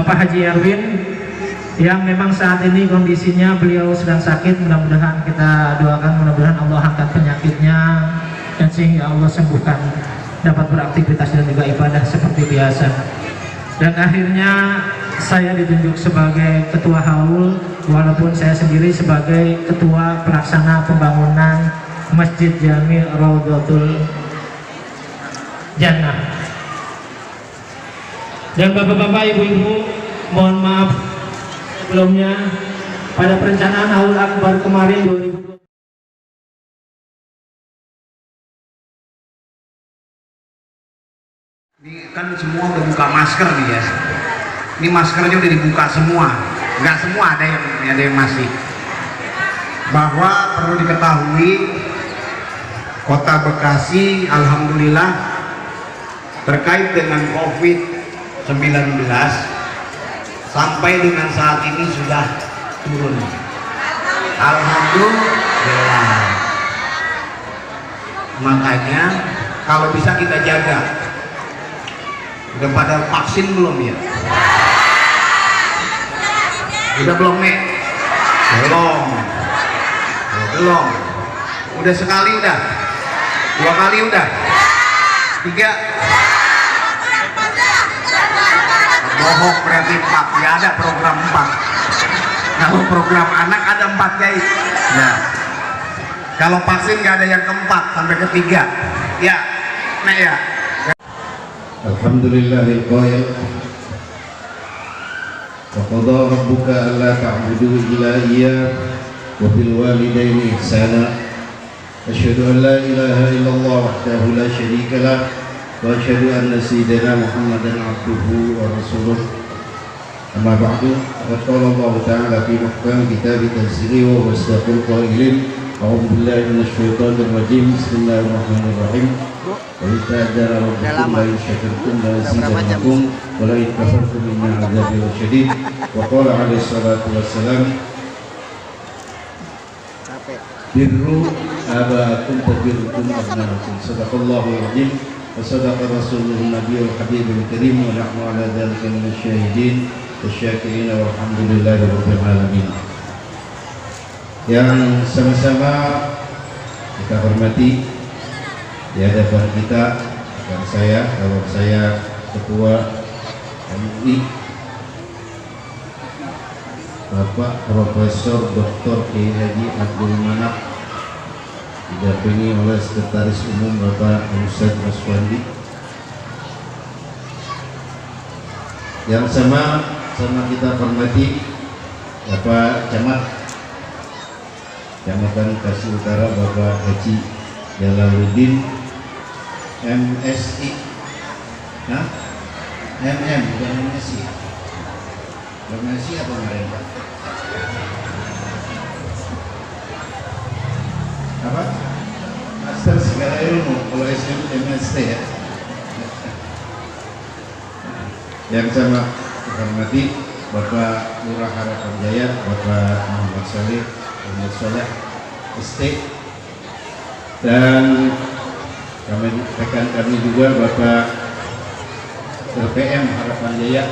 Bapak Haji Erwin yang memang saat ini kondisinya beliau sedang sakit. Mudah-mudahan kita doakan, mudah-mudahan Allah angkat penyakitnya dan sehingga Allah sembuhkan, dapat beraktivitas dan juga ibadah seperti biasa. Dan akhirnya saya ditunjuk sebagai ketua haul, walaupun saya sendiri sebagai ketua pelaksana pembangunan Masjid Jami Raudhatul Jannah. Dan bapak-bapak, ibu-ibu, mohon maaf sebelumnya pada perencanaan haul akbar kemarin 2020 ini kan semua udah buka masker nih ya. Ini maskernya udah dibuka semua, nggak semua, ada yang masih. Bahwa perlu diketahui, Kota Bekasi alhamdulillah terkait dengan COVID-19 sampai dengan saat ini sudah turun, alhamdulillah. Makanya kalau bisa kita jaga. Udah pada vaksin belum ya? Udah belum nek? Belum. Udah sekali udah? 2 kali udah? 3? Bohong, berarti 4. Gak ada program 4. Kalau program anak ada 4 guys. Ya. Kalau vaksin gak ada yang keempat sampai ketiga. Ya, nek ya. Alhamdulillahil qail wa qadha rabbuka alla ta'budu illa iyyah wa bil walidayni ihsana. Asyhadu an la ilaha illallah wahdahu la syarika lah wa asyhadu anna sayyidina Muhammadan abduhu wa rasuluh. Amma ba'du, qala Allah ta'ala fi muhkam kitabih tanzili wa wasdaqul qailin. A'udzu billahi minasy syaithanir rajim. Bismillahirrahmanirrahim. وَإِذْ تَعَذَّرَ رَبُّكُمْ لَئِنْ شَكَرْتُمْ لَأَزِيدَنَّكُمْ وَلَئِنْ كَفَرْتُمْ إِنَّ عَذَابِي لَشَدِيدٌ. وَقَالَ عَلَيْهِ الصَّلَاةُ وَالسَّلَامُ بِرُّوا آبَاءَكُمْ تَبِرُّكُمْ أَبْنَاءَكُمْ. Sadaqallahul azim wa sadaqa rasulul nabiyul habibul karim wa nahnu ala dzalika minasyahidin wasyakirin walhamdulillahi rabbil alamin. Yang sama-sama kita hormati di hadapan kita, dan kalau saya ketua MUI Bapak Profesor Dr. Kiai Haji Abdul Manap, didampingi oleh Sekretaris Umum Bapak Ustaz Maswandi. Yang sama kita hormati Bapak Camat Kecamatan Bekasi Utara, Bapak Haji Jalaluddin MSI, MM bukan MSI. MSI apa kemarin Pak? Apa? Master segala ilmu, kalau SM MST ya. Yang sama hormati Bapak Lurah Harapan Jaya, Bapak Muhammad Soleh ST, dan rekan kami juga Bapak RPM Harapan Jaya,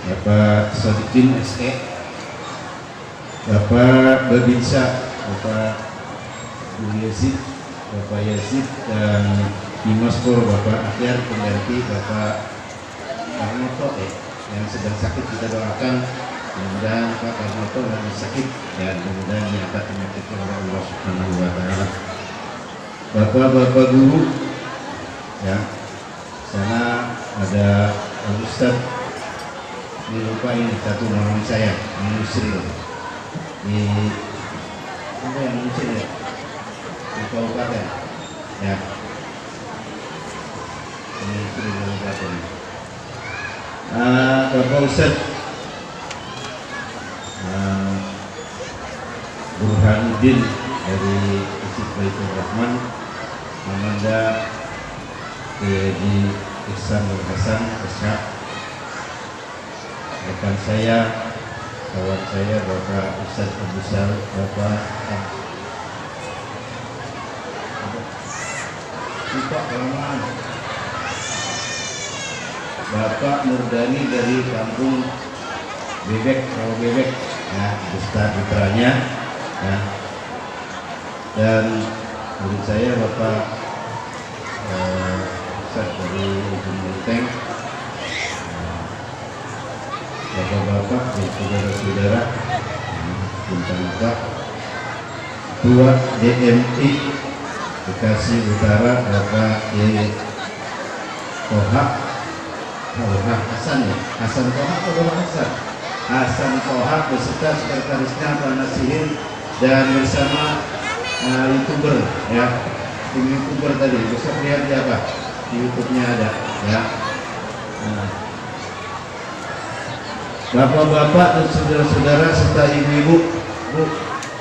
Bapak Sadikin SE, Bapak Babinsa, Bapak Yazid, Bapak Yazid, dan Dimaspor Bapak Akhir, pengganti Bapak Karnoto yang sedang sakit. Kita doakan mudah-mudahan Pak Karnoto lagi sakit dan mudah-mudahan diangkat penyakitnya oleh Allah Subhanahu wa Ta'ala. Bapak-bapak guru ya, sana ada Ustaz, ini lupa ini satu nama saya, Yusril di apa yang Yusril ya, di kabupaten ya, ini Yusril di kabupaten. Bapak Ustaz Burhanuddin dari Masjid Baitur Rahman, Amanda di Ihsan Hasan Esra, rekan saya, kawan saya Bapak Ustaz Abu Sal, Bapak lupa kelamaan Bapak Murdani dari kampung Bebek, Rawa Bebek, ya, beserta putranya, ya. Dan murid saya Bapak Ustaz dari Ujung Benteng, bapak-bapak dan saudara-saudara, Bintang Ketua DMI Bekasi Utara Bapak Toha Hasan, ya, Hasan Toha atau Toha Hasan? Hasan Toha beserta sekretarisnya Pak Nasihin dan bersama YouTuber, ya, tim YouTuber tadi bisa lihat ya Pak, di YouTube-nya ada, ya. Nah, bapak-bapak dan saudara-saudara serta ibu-ibu, Bu,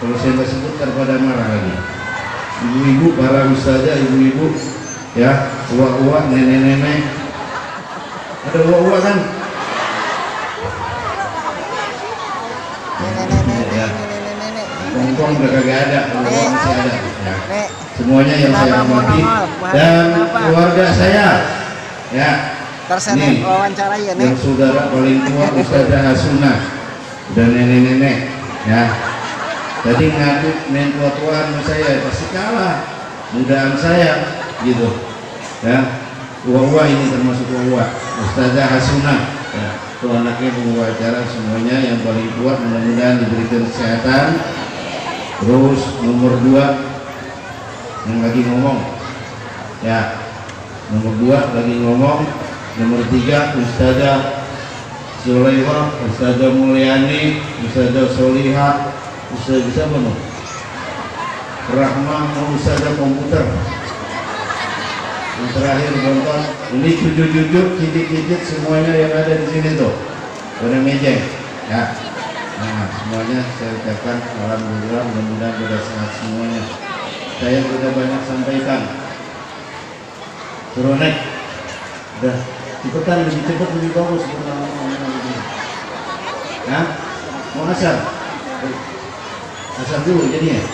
kalau saya nggak sebut pada marah lagi. Ibu-ibu, para ustazah, ibu-ibu, ya, uak-uak, nenek-nenek, ada uak-uak kan? Ya, kongkong udah kagak ada, uak masih ada. Ya. Semuanya yang saya hormati dan keluarga saya, ya. Tersenet wawancara ya, Yang saudara paling tua Ustazah Hasuna dan nenek-nenek, ya. Tadi ngadu main tua-tuaan sama saya, pasti kalah mudaan saya, gitu, ya. Tua-tua ini termasuk tua-tua Ustazah Hasuna, ya. Itu anaknya pembawa acara semuanya yang paling kuat, mudah-mudahan diberikan kesehatan. Terus nomor 2 yang lagi ngomong, ya, nomor 2 lagi ngomong. Nomor 3 Ustazah Sulaiha, Ustazah Mulyani, Ustazah Solihah, Ustazah mana? Rahmah, Ustazah komputer. Yang terakhir nonton, ini cucu-cucu, cicit-cicit semuanya yang ada di sini tuh, pada meja, ya. Nah, semuanya saya ucapkan alhamdulillah, mudah-mudahan sudah sehat semuanya. Saya sudah banyak sampaikan. Suruh naik, udah. Cepetan, lebih cepat lebih bagus. Nah, mau asar? Asar dulu jadinya.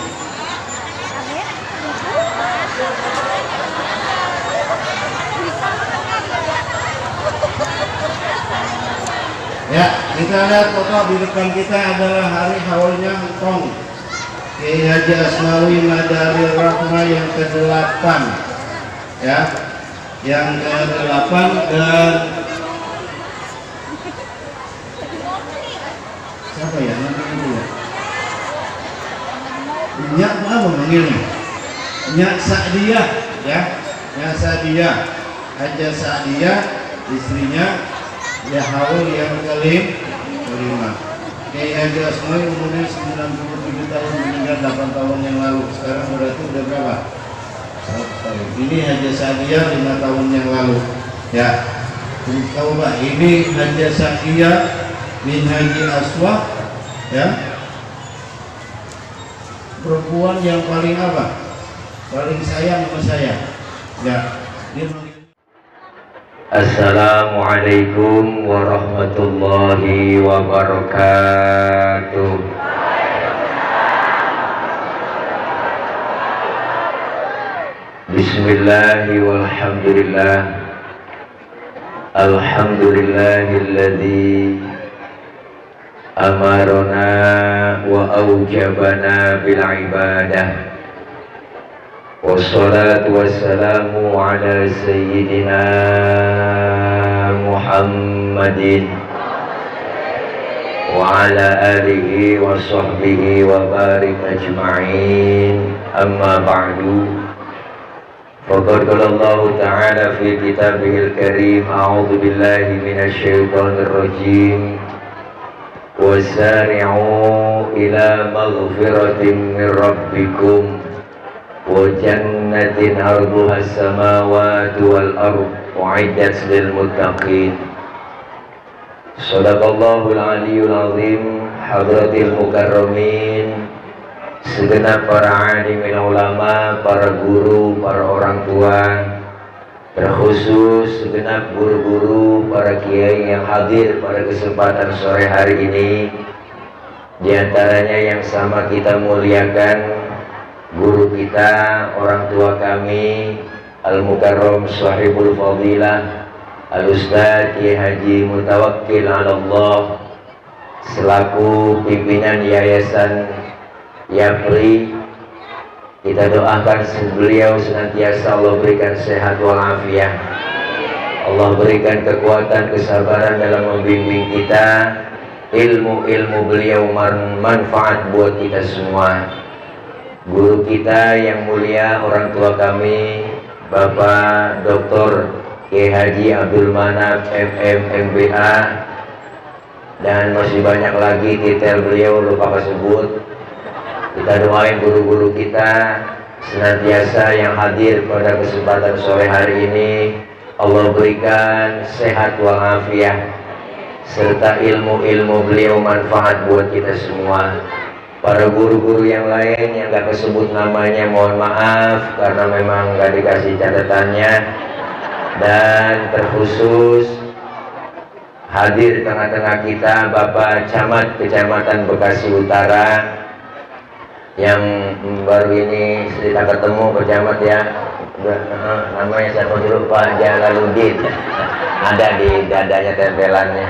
Ya, kita lihat foto di depan kita adalah hari haulnya Hongkong Kiai Haji Asmawi Madaril Rahmah yang ke-8, ya. Yang ke-8 dan siapa ya namanya itu ya? Nyak apa manggilnya? Nyak Sa'diyah, ya. Nyak Sa'diyah, Haja Sa'diyah, istrinya ya haul yang kelima. Kiai Haji Asmawi umurnya 97 tahun, meninggal 8 tahun yang lalu. Sekarang berarti udah berapa? Ini Haja Sa'diyah 5 tahun yang lalu, ya. Tahu Pak, ini Haja Sa'diyah bin Haji Aswah, ya. Perempuan yang paling apa? Paling sayang sama saya, ya. Assalamualaikum warahmatullahi wabarakatuh. Bismillahi walhamdulillah. Alhamdulillahilladzi amarona wa aujabana bil ibadah. Wassalatu wassalamu ala sayyidina Muhammadin wa ala alihi wa sahbihi wa barik ajma'in. Amma ba'du. Faqad qala Allah Ta'ala fi kitabihil karim, a'udzu billahi minasy syaithanir rajim. Wasari'u ila maghfiratin min rabbikum wa jannatin 'arduha as-samawati wal ardh u'iddat lil muttaqin. Shadaqallahul aliyyul azim. Hadratil mukarramin, segenap para alimin ulama, para guru, para orang tua, terkhusus segenap guru-guru, para kiai yang hadir pada kesempatan sore hari ini. Di antaranya yang sama kita muliakan guru kita, orang tua kami, Al-Mukarram Sahibul Fadilah Al-Ustaz Kiai Haji Mutawakkil 'ala Allah selaku pimpinan Yayasan Yapri. Kita doakan beliau senantiasa Allah berikan sehat walafiat, Allah berikan kekuatan kesabaran dalam membimbing kita, ilmu-ilmu beliau manfaat buat kita semua. Guru kita yang mulia, orang tua kami Bapak Dr. Kiai Haji Abdul Manaf MM MBA, dan masih banyak lagi titel beliau lupa kesebut. Kita doain guru-guru kita senantiasa yang hadir pada kesempatan sore hari ini, Allah berikan sehat walafiat serta ilmu-ilmu beliau manfaat buat kita semua. Para guru-guru yang lain yang gak kesebut namanya mohon maaf karena memang gak dikasih catatannya. Dan terkhusus hadir tengah-tengah kita Bapak Camat Kecamatan Bekasi Utara yang baru ini kita ketemu Pak Camat ya. Namanya siapa dulu? Pak Jalaluddin. Ada di dadanya tempelannya.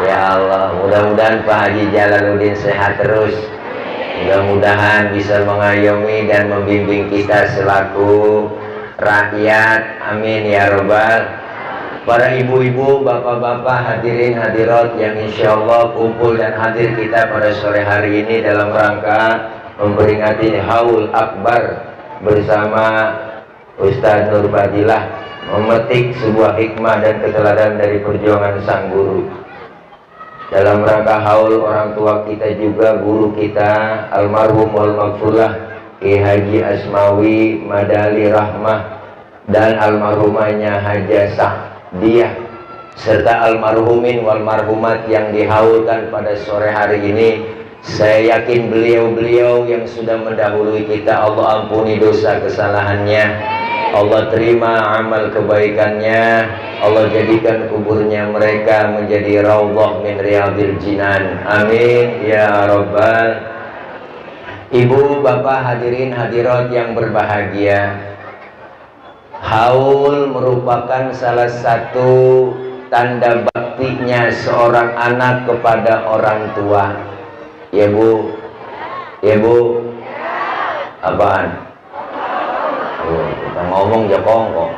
Ya Allah, mudah-mudahan Pak Haji Jalaluddin sehat terus. Mudah-mudahan bisa mengayomi dan membimbing kita selaku rakyat. Amin ya robbal. Para ibu-ibu, bapak-bapak, hadirin hadirat yang insya Allah kumpul dan hadir kita pada sore hari ini dalam rangka memperingati Haul Akbar bersama Ustadz Nur Fadilah, memetik sebuah hikmah dan keteladanan dari perjuangan sang guru. Dalam rangka haul orang tua kita juga, guru kita almarhum wal maghfurlah Kiai Haji Asmawi Madali Rahmah dan almarhumahnya Hajah Sa'diyah serta almarhumin wal marhumat yang dihaulkan pada sore hari ini. Saya yakin beliau-beliau yang sudah mendahului kita, Allah ampuni dosa kesalahannya, Allah terima amal kebaikannya, Allah jadikan kuburnya mereka menjadi raudhah min riyadil jinan. Amin ya rabbal. Ibu, bapak, hadirin hadirat yang berbahagia, haul merupakan salah satu tanda baktinya seorang anak kepada orang tua. Ya Bu, ya Bu, apaan? Kita ngomong jokong kok.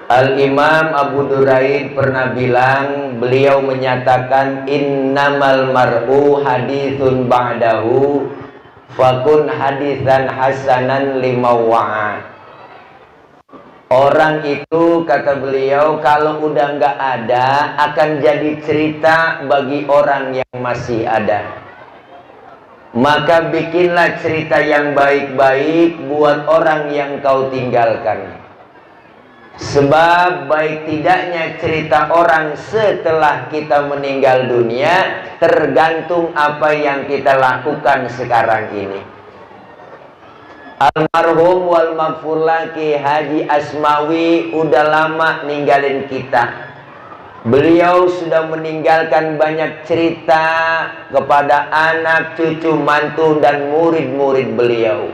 Al-Imam Abu Duraid pernah bilang, beliau menyatakan innamal mar'u hadithun ba'dahu fakun hadithan hasanan limawa'a. Orang itu, kata beliau, kalau udah nggak ada akan jadi cerita bagi orang yang masih ada. Maka bikinlah cerita yang baik-baik buat orang yang kau tinggalkan. Sebab baik tidaknya cerita orang setelah kita meninggal dunia tergantung apa yang kita lakukan sekarang ini. Almarhum wal maghfurlah Kiai Haji Asmawi udah lama ninggalin kita. Beliau sudah meninggalkan banyak cerita kepada anak, cucu, mantu dan murid-murid beliau.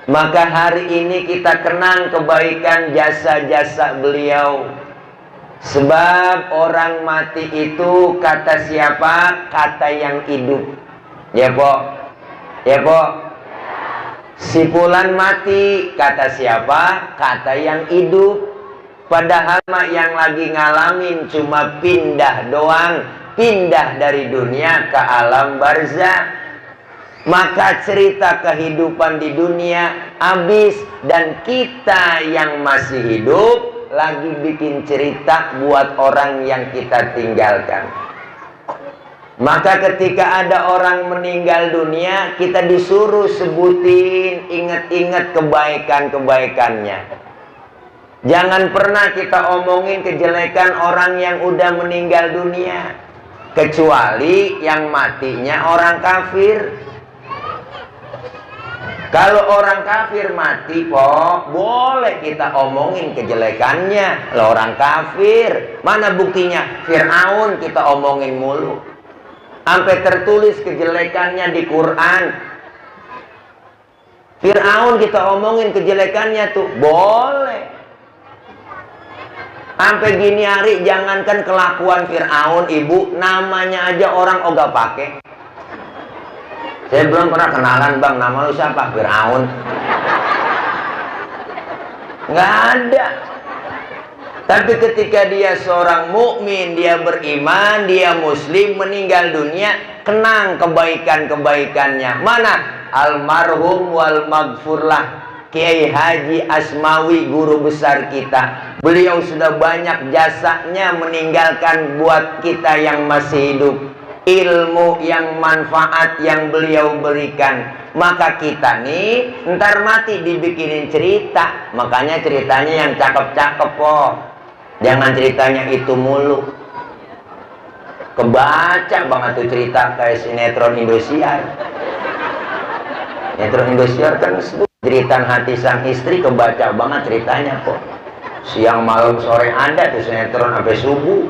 Maka hari ini kita kenang kebaikan jasa-jasa beliau. Sebab orang mati itu kata siapa? Kata yang hidup. Ya Pok? Ya Pok? Si fulan mati, kata siapa? Kata yang hidup. Padahal yang lagi ngalamin cuma pindah doang, pindah dari dunia ke alam barzah. Maka cerita kehidupan di dunia habis, dan kita yang masih hidup lagi bikin cerita buat orang yang kita tinggalkan. Maka ketika ada orang meninggal dunia, kita disuruh sebutin, ingat-ingat kebaikan-kebaikannya. Jangan pernah kita omongin kejelekan orang yang udah meninggal dunia, kecuali yang matinya orang kafir. Kalau orang kafir mati, kok boleh kita omongin kejelekannya. Lah orang kafir, mana buktinya? Fir'aun kita omongin mulu, sampai tertulis kejelekannya di Quran. Fir'aun kita omongin kejelekannya tuh boleh. Sampai gini hari jangankan kelakuan Fir'aun, ibu, namanya aja orang ogah pakai. Saya belum pernah kenalan, bang, nama lu siapa? Fir'aun. Nggak ada. Tapi ketika dia seorang mukmin, dia beriman, dia muslim, meninggal dunia, kenang kebaikan-kebaikannya. Mana? Almarhum wal maghfurlah Kiai Haji Asmawi, guru besar kita. Beliau sudah banyak jasanya meninggalkan buat kita yang masih hidup. Ilmu yang manfaat yang beliau berikan. Maka kita nih ntar mati dibikinin cerita. Makanya ceritanya yang cakep-cakep kok. Jangan ceritanya itu mulu. Kebaca banget tuh cerita kayak sinetron Indosiar. Sinetron Indosiar kan cerita hati sang istri, kebaca banget ceritanya kok. Siang malam sore ada tuh sinetron sampai subuh.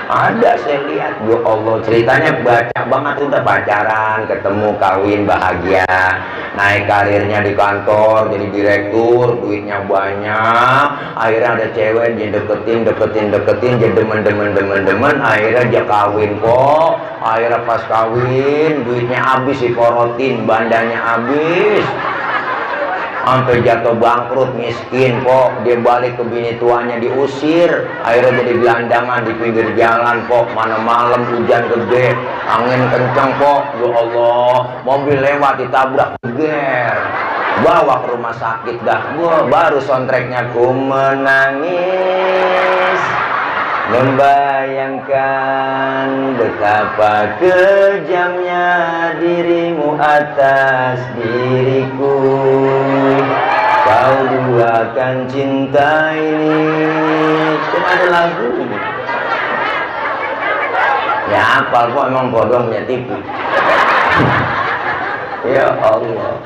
Ada, saya lihat. Ya Allah, ceritanya baca banget. Udah pacaran, ketemu, kawin, bahagia, naik karirnya di kantor, jadi direktur, duitnya banyak. Akhirnya ada cewek, dia deketin, jadi demen. Akhirnya dia kawin kok. Akhirnya pas kawin, duitnya habis, diporotin, bandanya habis. Sampai jatuh bangkrut, miskin kok. Dia balik ke bini tuanya, diusir. Akhirnya jadi gelandangan di pinggir jalan kok. Mana malam hujan gede, angin kencang kok. Ya Allah, mobil lewat ditabrak, geger, bawa ke rumah sakit dah. Gua baru soundtracknya, ku menangis membayangkan betapa kejamnya dirimu atas diriku. Kau duakan cinta ini. Cuma ada lagu ini. Ya apal kok, emang bodoh punya TV. Ya Allah,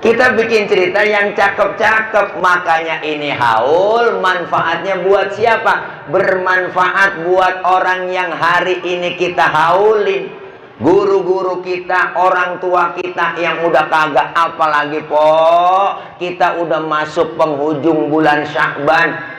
kita bikin cerita yang cakep-cakep. Makanya ini haul, manfaatnya buat siapa? Bermanfaat buat orang yang hari ini kita haulin. Guru-guru kita, orang tua kita yang udah kagak, apalagi kita udah masuk penghujung bulan Sya'ban.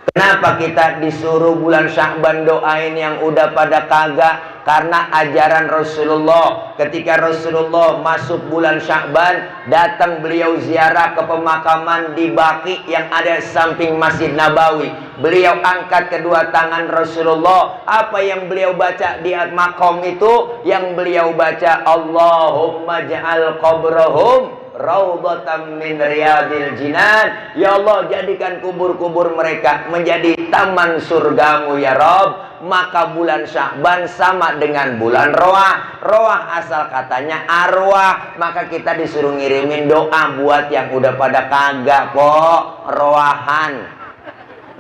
Kenapa kita disuruh bulan Sya'ban doain yang udah pada kagak? Karena ajaran Rasulullah. Ketika Rasulullah masuk bulan Sya'ban, datang beliau ziarah ke pemakaman di Baqi yang ada samping Masjid Nabawi. Beliau angkat kedua tangan Rasulullah. Apa yang beliau baca di makom itu? Yang beliau baca, Allahumma ja'al qabrahum raudhatan min riyadil jinan. Ya Allah, jadikan kubur-kubur mereka menjadi taman surgamu ya Rabb. Maka bulan Sya'ban sama dengan bulan Roah. Roah asal katanya arwah. Maka kita disuruh ngirimin doa buat yang udah pada kagak kok roahan.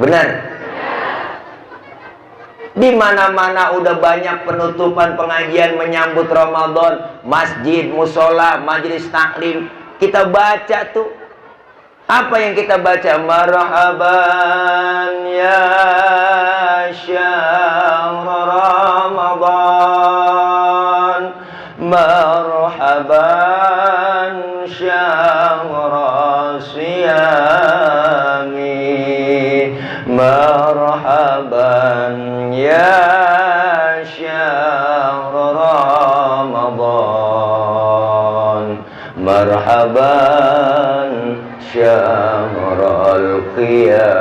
Bener? Di mana-mana udah banyak penutupan pengajian menyambut Ramadan, masjid, musola, majelis taklim. Kita baca tuh. Apa yang kita baca? Marhaban ya syahr Ramadan, marhaban syahr siyami, marhaban ya syahr Ramadan, marhaban syahrul qiyami.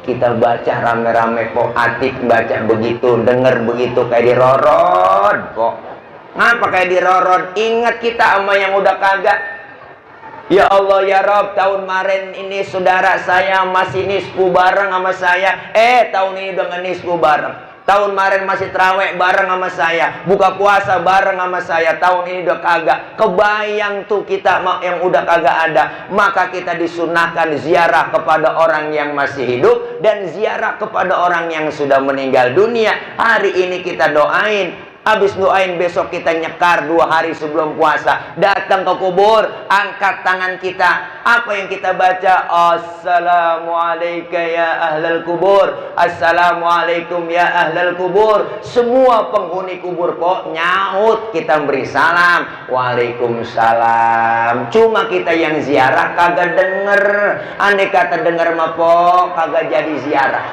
Kita baca rame-rame kok. Atik baca begitu, denger begitu kayak dirorod kok. Ngapa kayak dirorod? Ingat kita sama yang udah kagak. Ya Allah ya Rabb, tahun kemarin ini saudara saya masih nisfu bareng sama saya. Tahun ini udah ngenisfu bareng. Tahun kemarin masih terawih bareng sama saya, buka puasa bareng sama saya. Tahun ini udah kagak. Kebayang tuh kita yang udah kagak ada. Maka kita disunahkan ziarah kepada orang yang masih hidup dan ziarah kepada orang yang sudah meninggal dunia. Hari ini kita doain. habis doain besok kita nyekar 2 hari sebelum puasa, datang ke kubur, angkat tangan kita, apa yang kita baca? Assalamualaikum ya ahlal kubur, assalamualaikum ya ahlal kubur. Semua penghuni kubur kok nyaut, kita beri salam, waalaikumsalam. Cuma kita yang ziarah kagak denger. Andai kata denger mah po kagak jadi ziarah.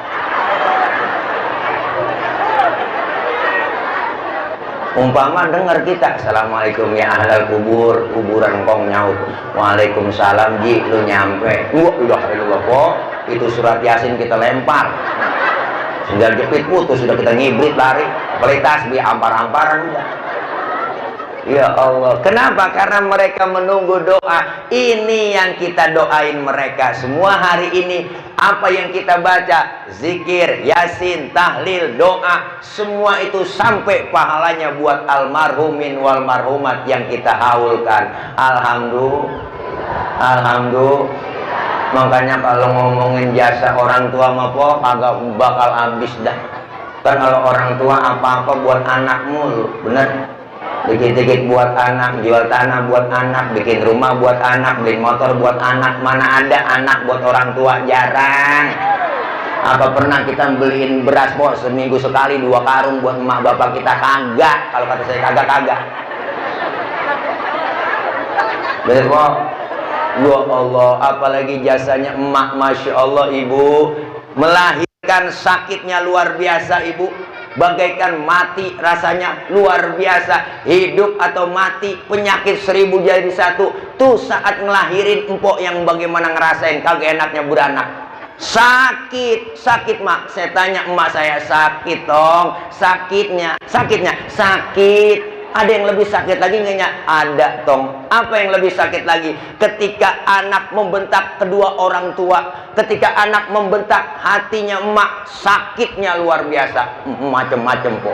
Umpama dengar kita, assalamualaikum ya ahlal kubur, kuburan kong nyaut, waalaikumsalam ji, lu nyampe. Udah po, itu surat Yasin kita lempar, sendal jepit putus, sudah kita ngibrit lari, beli tasbih ampar-amparan udah. Ya Allah, kenapa? Karena mereka menunggu doa. Ini yang kita doain mereka semua hari ini. Apa yang kita baca, zikir, yasin, tahlil, doa, semua itu sampai pahalanya buat almarhumin wal marhumat yang kita haulkan. Alhamdulillah. Makanya kalau ngomongin jasa orang tua mah po kagak bakal habis dah. Kan kalau orang tua apa-apa buat anak mulu, bener? Dikit-dikit buat anak, jual tanah buat anak, bikin rumah buat anak, beli motor buat anak. Mana ada anak buat orang tua? Jarang. Apa pernah kita beliin beras po seminggu sekali 2 karung buat emak bapak kita? Kagak. Kalau kata saya kagak. Bener po? Ya Allah, apalagi jasanya emak, masya Allah ibu, melahirkan sakitnya luar biasa ibu. Bagaikan mati rasanya luar biasa. Hidup atau mati, penyakit 1000 jadi 1. Tuh saat ngelahirin empok yang bagaimana ngerasain kagak enaknya beranak. Sakit mak. Saya tanya emak saya, sakit dong. Sakit. Ada yang lebih sakit lagi nggak? Ada tong. Apa yang lebih sakit lagi? Ketika anak membentak kedua orang tua, ketika anak membentak hatinya emak, sakitnya luar biasa. Macem-macem kok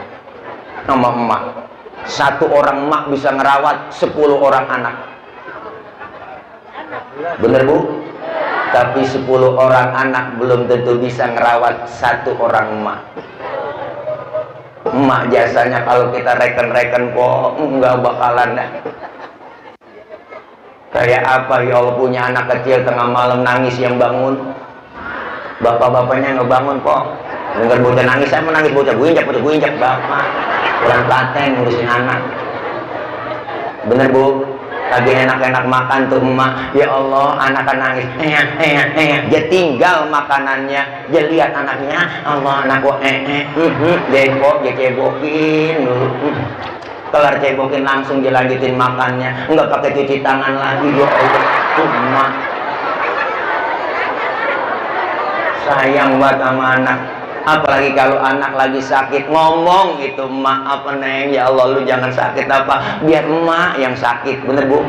nama emak. 1 orang emak bisa ngerawat 10 orang anak. Bener bu? Tapi 10 orang anak belum tentu bisa ngerawat 1 orang emak. Emak jasanya kalau kita reken-reken kok nggak bakalan dah. Kayak apa ya Allah, punya anak kecil tengah malam nangis yang bangun, bapak-bapaknya ngebangun kok. Dengar bocah nangis, saya menangis, bocah gue injak bapak. Kurang telaten ngurusin anak. Bener bu? Lagi enak-enak makan tuh emak, ya Allah anak kan nangis, dia tinggal makanannya, dia lihat anaknya, Allah anakku depok, dia cebokin dulu, kelar cebokin langsung dia lanjutin makannya, nggak pakai cuci tangan lagi, ya Allah, tuh emak, sayang banget sama anak. Apalagi kalau anak lagi sakit, ngomong gitu, emak apa neng, ya Allah lu jangan sakit apa, biar emak yang sakit, bener bu?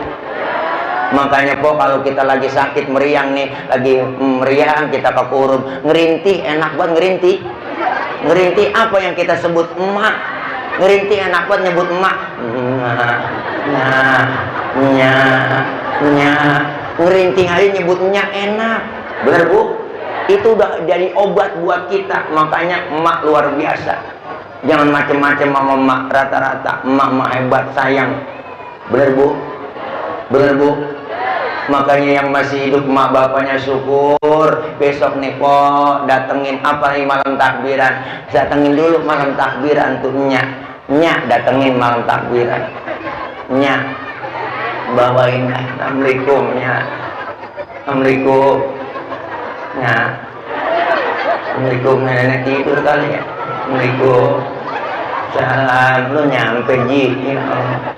Makanya po kalau kita lagi sakit meriang nih, lagi meriang kita kekurung, ngerintih, enak banget ngerintih apa yang kita sebut emak, ngerintih enak banget nyebut emak, ngerintih aja nyebutnya enak, bener bu? Itu udah jadi obat buat kita. Makanya emak luar biasa. Jangan macem-macem sama emak. Rata-rata emak hebat, sayang. Bener bu? Makanya yang masih hidup emak bapaknya syukur. Besok nih po datengin apa nih malam takbiran. Datengin dulu malam takbiran tuh nyak datengin malam takbiran. Nyak bawain assalamualaikum nyak. Assalamualaikum. Nah, assalamualaikum, nenek tidur kali ya. Assalamualaikum, salam, lu nyampe ji.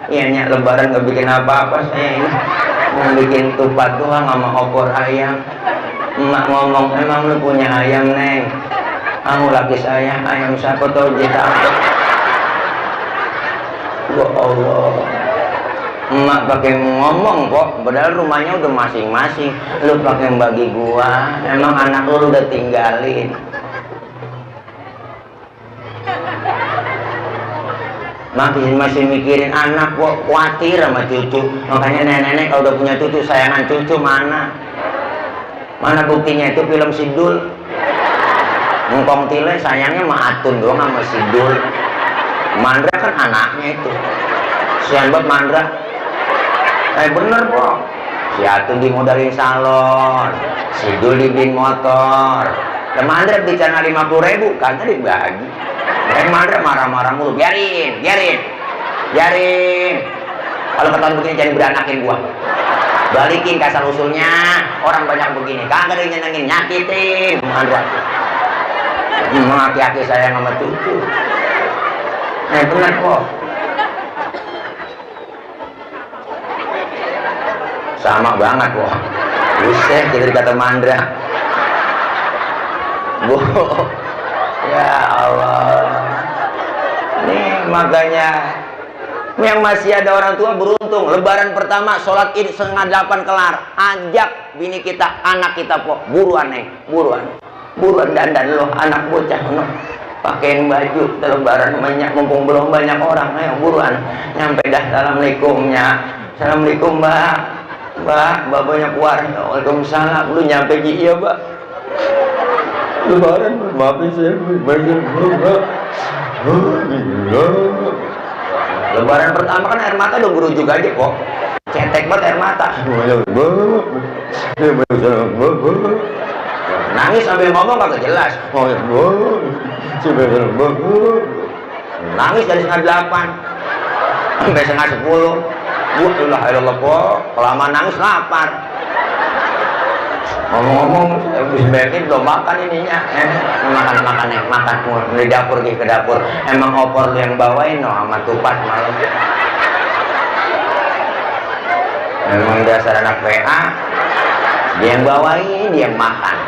Iya nyak lebaran gak bikin apa-apa saya ini, mau bikin tupat doang sama opor ayam. Emak ngomong, emang lu punya ayam neng? Aku laki saya, ayam siapa tau jita. Ya Allah. Emak pakai ngomong kok, padahal rumahnya udah masing-masing. Lu pakai bagi gua, emang anak lu udah tinggalin. Masih mikirin anak kok, khawatir sama cucu. Makanya nenek-nenek kalau udah punya cucu, sayangan cucu mana? Mana buktinya itu film Sidul? Ngkong tile sayangnya mah Atun doang sama Sidul. Mandra kan anaknya itu. Sian buat Mandra. Bener kok. Si Atun dimodalin salon, si Dul dibeliin motor. Dan Mandra bicara 50.000 kagak dibagi. Dan Mandra marah-marah mulu. Biarin. Kalau ketahuan begini jangan beranakin gua. Balikin kasar usulnya. Orang banyak begini, kagak ada yang nyenengin, nyakitin Mandra. Maki-aki saya sama cucu. Bener kok. Sama banget kok. Buset, kita dikata Mandra. Bu, ya Allah. Nih makanya yang masih ada orang tua beruntung. Lebaran pertama sholat id 7:30 kelar. Ajak bini kita, anak kita kok buruan nih, buruan dandan loh, anak bocah no. Pakein baju lebaran banyak, mumpung belum banyak orang, ayo buruan. Nyampe dah, assalamualaikum mbak banyak keluar. Waalaikumsalam. Lu nyampe iya mbak. Lebaran maafin saya banyak mbak. Lebaran pertama kan air mata udah guru juga aja kok. Cetek banget air mata. Nangis sambil ngomong kagak jelas. Nangis dari 7:30 sampai 9:30. Alhamdulillah kok. Kelamaan nangis lapar. Ngomong-ngomong, sebaiknya belum makan ininya. Makan di dapur, ke dapur. Emang opor lu yang bawain no sama tupat malam. Memang dasar anak PA, dia yang bawain, dia yang makan.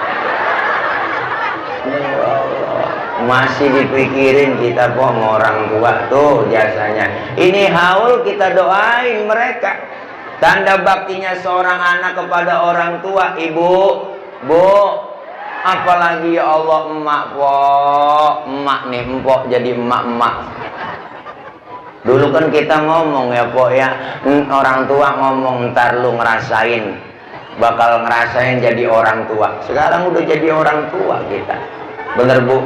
Masih dipikirin kita kok sama orang tua tuh jasanya. Ini haul kita doain mereka. Tanda baktinya seorang anak kepada orang tua, ibu, bu, apalagi ya Allah emak nih, empok jadi emak. Dulu kan kita ngomong ya pok ya, orang tua ngomong ntar lu bakal ngerasain jadi orang tua. Sekarang udah jadi orang tua kita. Bener bu?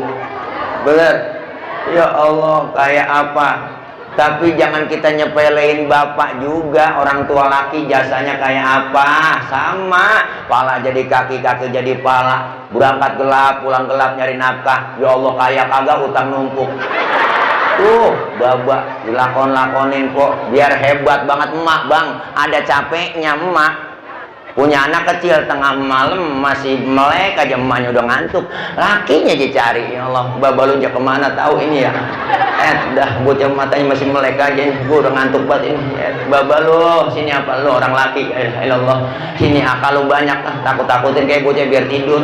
Bener. Ya Allah, kayak apa? Tapi jangan kita nyepelein bapak juga. Orang tua laki jasanya kayak apa? Sama. Pala jadi kaki, kaki jadi pala. Berangkat gelap, pulang gelap nyari nafkah. Ya Allah, kayak kagak utang numpuk. Tuh, babak dilakon-lakonin kok. Biar hebat banget emak bang. Ada capeknya emak. Punya anak kecil tengah malam masih melek aja, emaknya udah ngantuk. Lakinya dicari. Ya Allah, baba lu aja kemana tahu ini ya. Dah bocah matanya masih melek aja nih. Gua udah ngantuk banget ini. Baba lu, sini apa lu orang laki. Allah, sini akal lu banyak. Takut-takutin kayak bocah biar tidur.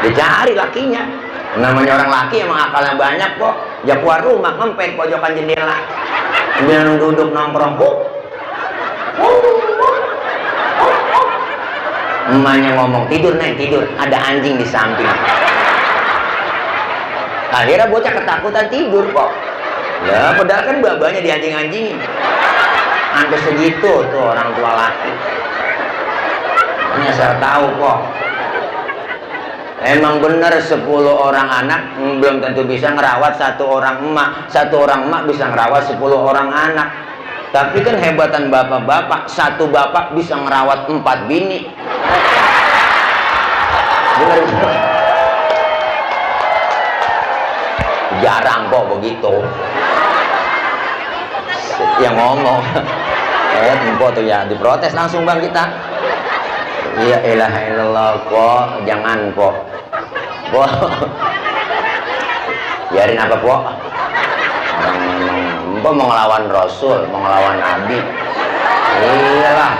Dicari lakinya. Namanya orang laki emang akalnya banyak kok. Ya keluar rumah ngempet pojokan jendela. Dia duduk nongkrong kok. Emaknya ngomong, tidur neng, tidur. Ada anjing di samping. Akhirnya bocah ketakutan tidur kok. Lah, padahal kan babanya di anjing-anjingin. Sampai segitu tuh orang tua laki. Ini asal tahu kok. Emang bener 10 orang anak belum tentu bisa ngerawat 1 orang emak. 1 orang emak bisa ngerawat 10 orang anak. Tapi kan hebatan bapak-bapak, 1 bapak bisa ngerawat 4 bini. Bener. Jarang kok begitu. Yang ngomong. Empok tuh ya diprotes langsung bang kita. Ya ilaha illallah kok, jangan kok. Kok. Biarin apa kok? Empok mau ngelawan Rasul, mau ngelawan Nabi. Iyalah.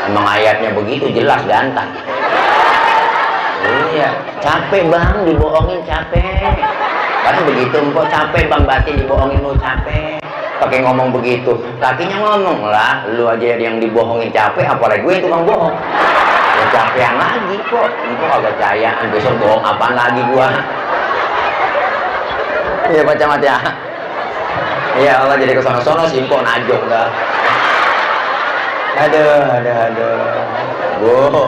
Emang ayatnya begitu jelas ganteng. Iya, capek bang dibohongin capek. Karena begitu empok capek bang batin dibohongin lu capek. Pakai ngomong begitu, kakinya ngomong lah, lu aja yang dibohongin capek, apalagi gue yang tukang bohong. Ya capean lagi kok, empok agak percayaan besok bohong apaan lagi gua. Iya Pak Camat ya. Iya Allah jadi kesono-sono si empok najong dah. Aduh. Bu.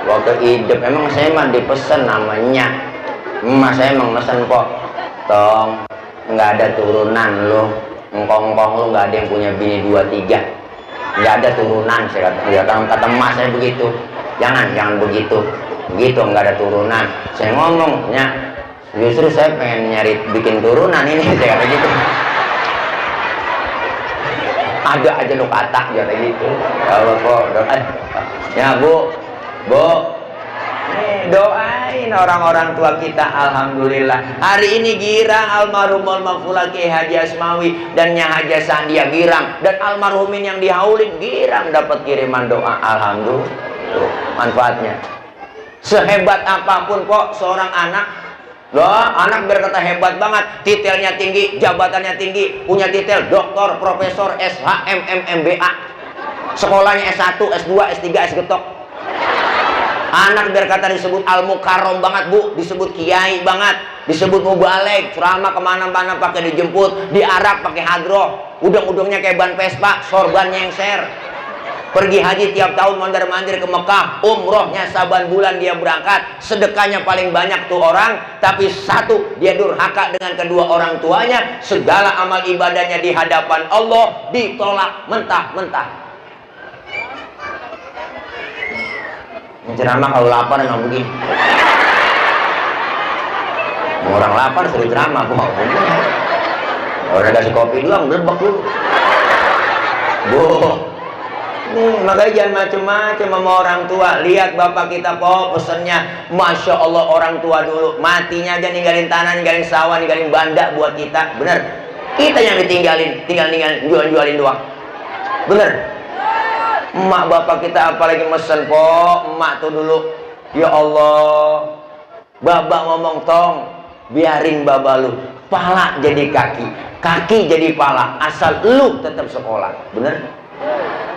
Waktu hidup emang saya mah dipesen namanya. Emak saya emang mesen kok. Tong nggak ada turunan lo, engkong-engkong lo nggak ada yang punya bini 2-3, nggak ada turunan. Saya kata, ya kata emak saya begitu, jangan begitu nggak ada turunan. Saya ngomongnya justru saya pengen nyari bikin turunan ini. Saya kata gitu, ada aja lo kata kata gitu. Kalau kok ya bu doain orang-orang tua kita. Alhamdulillah hari ini girang almarhum almarhumah Kiai Haji Asmawi dan Nya Haji Sandia girang, dan almarhumin yang dihaulin girang dapat kiriman doa. Alhamdulillah manfaatnya. Sehebat apapun kok seorang anak, loh anak berkata hebat banget, titelnya tinggi, jabatannya tinggi, punya titel doktor, profesor, SHM, MBA, sekolahnya S1, S2, S3, S getok. Anak berkata disebut al-mukarrom banget bu, disebut kiai banget, disebut mubaleg, ceramah kemana-mana pakai dijemput, diarak pakai hadroh, udang-udangnya kayak ban Vespa, sorban nyengser. Pergi haji tiap tahun mondar-mandir ke Mekah, umrohnya saban bulan dia berangkat, sedekahnya paling banyak tuh orang, tapi satu dia durhaka dengan kedua orang tuanya, segala amal ibadahnya di hadapan Allah ditolak mentah-mentah. Ceramah kalau lapar emang begini. Orang lapar suruh ceramah kok. Udah kasih kopi doang, berbek dulu. Bu, nih makanya jangan macem-macem sama orang tua. Lihat bapak kita kok pesennya, masya Allah orang tua dulu matinya aja ninggalin tanah, ninggalin sawah, ninggalin banda buat kita. Bener? Kita yang ditinggalin, tinggal jual-jualin doang. Bener? Emak bapak kita apalagi mesen kok. Emak tuh dulu, ya Allah, babak ngomong tong, biarin babak lu pala jadi kaki, kaki jadi pala, asal lu tetap sekolah. Bener?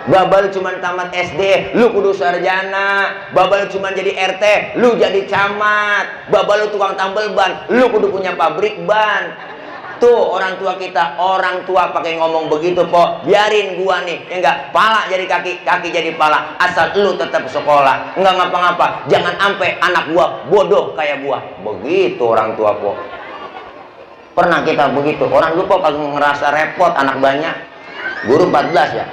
Babak lu cuma tamat SD, lu kudu sarjana. Babak lu cuma jadi RT, lu jadi camat. Babak lu tukang tambal ban, lu kudu punya pabrik ban. Tuh orang tua kita, orang tua pakai ngomong begitu kok. Biarin gua nih, ya enggak, pala jadi kaki, kaki jadi pala, asal lu tetap sekolah, enggak ngapa-ngapa. Jangan sampai anak gua bodoh kayak gua. Begitu orang tua kok. Pernah kita begitu. Orang dulu kok kagak ngerasa repot anak banyak. Guru 14 ya.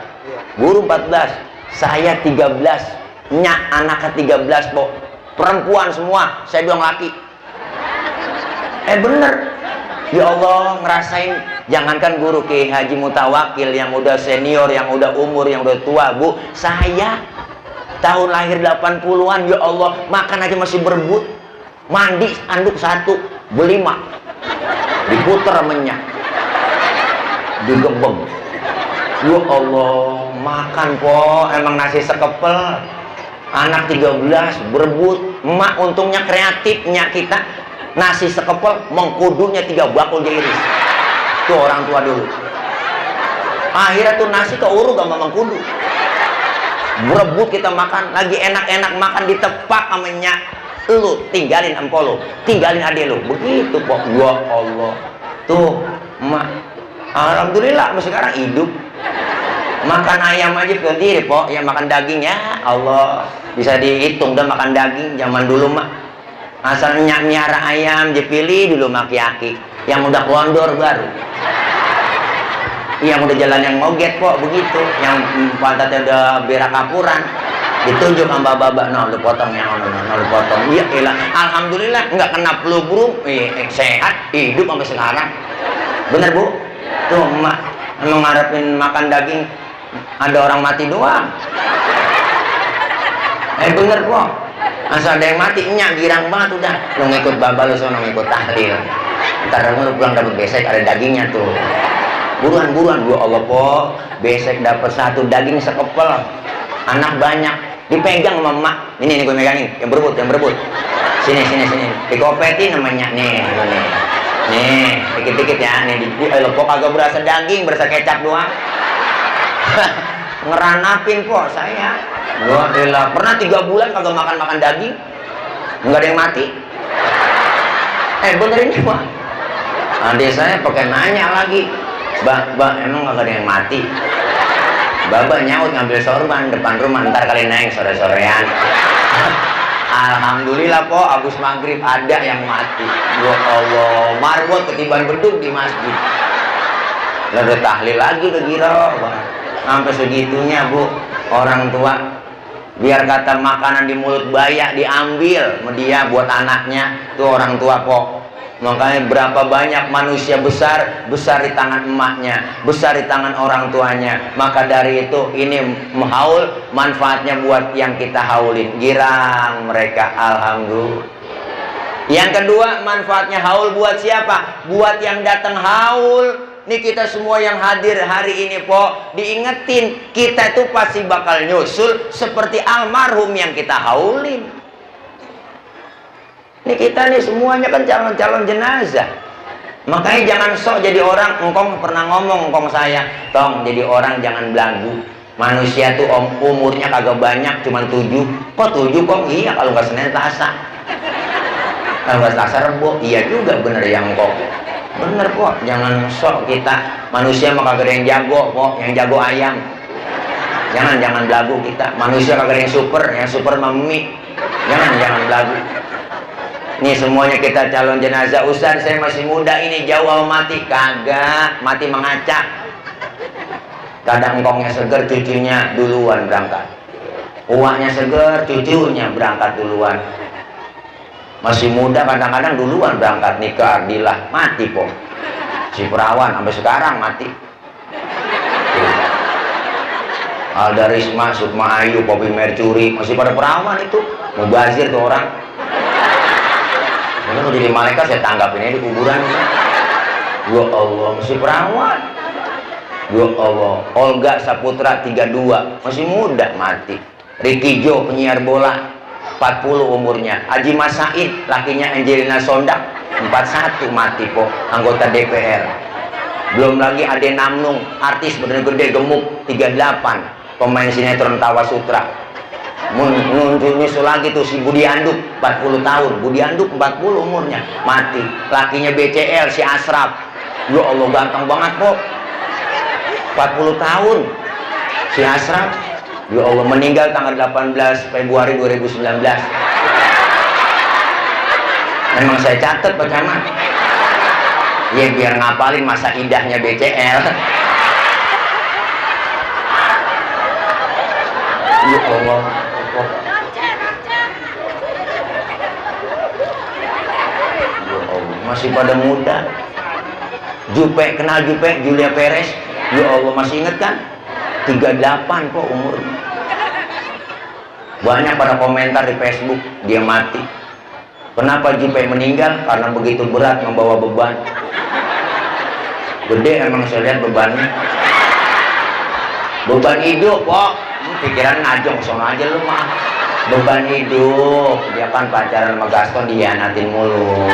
Guru 14, saya 13. Nyak anaknya 13 kok. Perempuan semua, saya doang laki. Bener. Ya Allah, ngerasain, jangankan guru Kiai Haji Mutawakil yang udah senior, yang udah umur, yang udah tua, bu, saya tahun lahir 80-an, ya Allah, makan aja masih berebut. Mandi anduk 1, beli mak, diputer menyak, digebeng. Ya Allah, makan po, emang nasi sekepel. Anak 13 berebut, emak untungnya kreatifnya kita. Nasi sekepel, mengkudunya 3 bakul diiris. Tuh orang tua dulu. Akhirnya tuh nasi keuruk sama mengkudu. Berebut kita makan, lagi enak-enak makan ditepak sama nyak. Lu tinggalin empol lu, tinggalin adek lu. Begitu kok. Ya Allah. Tuh, emak. Alhamdulillah sekarang hidup. Makan ayam aja sendiri kok, yang makan dagingnya Allah. Bisa dihitung dah makan daging zaman dulu mah. Asal nyara ayam dipilih dulu maki-aki, yang udah kondor baru, yang udah jalan yang ngoget kok begitu, yang pantatnya udah berak kapuran ditunjuk sama babak, no lu potong ya, no lu potong. Iya elah, alhamdulillah nggak kena flu burung, sehat hidup sampai sekarang. Bener bu? Tuh emak emang ngarepin makan daging, ada orang mati doang. Bener kok. Asal ada yang mati, nyak girang banget udah. Lu ngikut babal lu sono, ngikut tahlil. Ntar lu pulang dapet besek ada dagingnya tuh. Buruan-buruan, ya Allah po, besek dapet 1 daging sekepel. Anak banyak, dipegang sama emak. Ini gue megangin, yang berebut. Sini. Dikopetin namanya nih. Nih, dikit-dikit ya. Nih, lo kagak berasa daging, berasa kecap doang. Ngeranapin po saya. Gua pernah 3 bulan kagak makan daging, nggak ada yang mati. Bener ini pak. Adik saya pakai nanya lagi, Mbak emang kagak ada yang mati? Baba nyaut ngambil sorban depan rumah, ntar kali naik sore-sorean. Alhamdulillah po, abis maghrib ada yang mati. Ya Allah, marbot ketiban beduk di masjid. Lalu tahlil lagi udah gila. Sampai segitunya bu, orang tua biar kata makanan di mulut bayak diambil sama dia buat anaknya. Tuh orang tua po. Makanya berapa banyak manusia besar di tangan emaknya, besar di tangan orang tuanya. Maka dari itu ini haul manfaatnya buat yang kita haulin. Girang mereka, alhamdulillah. Yang kedua manfaatnya haul buat siapa? Buat yang datang haul. Nih kita semua yang hadir hari ini po, diingetin kita itu pasti bakal nyusul seperti almarhum yang kita haulin. Ini kita nih semuanya kan calon-calon jenazah. Makanya jangan sok jadi orang. Engkong pernah ngomong engkong saya, tong jadi orang jangan belagu. Manusia tuh umurnya kagak banyak, cuman 7. Kok 7 kong? Iya kalau nggak Senin Selasa. Kalau nggak Selasa Rebo, iya juga bener yang kok. Bener kok, jangan sok kita. Manusia mah kagak ada yang jago kok, yang jago ayam. Jangan belagu kita. Manusia kagak ada yang super mami. Jangan belagu. Nih semuanya kita calon jenazah. Ustaz saya masih muda ini, jauh mati. Kagak, mati mengacak. Kadang engkongnya seger, cucunya duluan berangkat. Uaknya seger, cucunya berangkat duluan. Masih muda kadang-kadang duluan berangkat nikah, ardilah, mati po. Si perawan sampai sekarang mati. Alda Risma, Sukma Ayu, Poppy Mercury, masih pada perawan itu. Mubazir tuh orang. Kalau jadi malaikat saya tanggapin aja di kuburan. Ya Allah, masih perawan. Ya Allah, Olga Saputra 32, masih muda mati. Ricky Jo penyiar bola 40 umurnya. Haji Mas Said lakinya Angelina Sondak 41 mati po, anggota DPR. Belum lagi Ade Namnung, artis bener gede gemuk 38, pemain sinetron Tawa Sutra. Nyusul lagi tuh si Budi Anduk 40 tahun. Budi Anduk 40 umurnya mati. Lakinya BCL si Asraf. Ya Allah ganteng banget kok, 40 tahun si Asraf. Ya Allah meninggal tanggal 18 Februari 2019. Memang saya catat Pak Camat. Ya biar ngapalin masa indahnya BCL. Ya Allah. Masih pada muda. Jupe, kenal Jupe, Julia Perez. Ya Allah masih inget kan? 38 kok umurnya. Banyak pada komentar di Facebook dia mati. Kenapa Jupe meninggal? Karena begitu berat membawa beban. Gede emang saya lihat bebannya. Beban hidup kok. Pikiran ngajong sono aja lu mah. Beban hidup. Dia kan pacaran sama Gaston dihianatin mulu.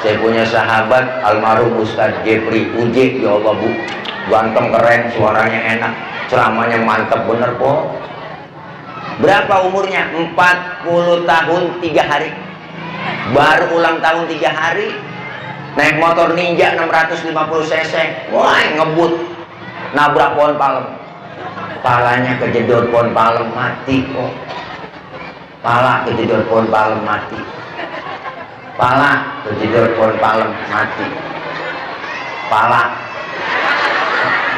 Saya punya sahabat almarhum Ustadz Jeffrey Uje. Ya Allah bu, ganteng keren, suaranya enak, ceramahnya mantap bener kok. Berapa umurnya? 40 tahun 3 hari. Baru ulang tahun 3 hari. Naik motor Ninja 650 cc. Wah ngebut, nabrak pohon palem. Palanya kejedot pohon palem, mati kok. Pala kejedot pohon palem, mati. Pala kejedot pohon palem, mati. Pala.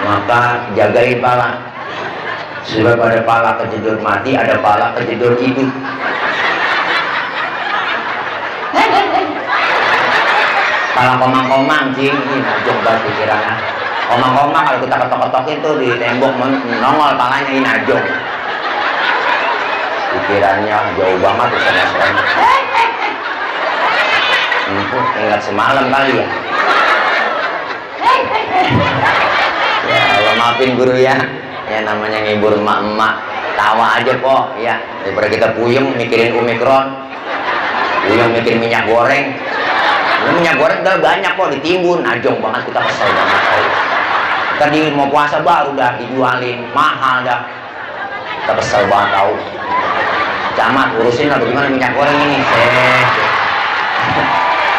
Maka jagain pala. Sebab ada pala kejedot mati, ada pala kejedot hidup. Pala komang-komang cing, ini najong banget pikirannya. Komang-komang kalau kita ketok-ketokin tuh di tembok nongol palanya, ini najong. Pikirannya jauh banget tuh sama-sama. Ingat semalam kali ya. Ya Allah maafin guru ya. Ya namanya ngibur emak-emak, tawa aja kok ya. Daripada kita puyeng mikirin Omikron, puyeng mikirin minyak goreng. Minyak goreng udah banyak kok ditimbun, najong banget kita kesel banget. Tadi mau puasa baru udah dijualin mahal dah. Kita kesel banget tahu. Camat urusin lah bagaimana minyak goreng ini.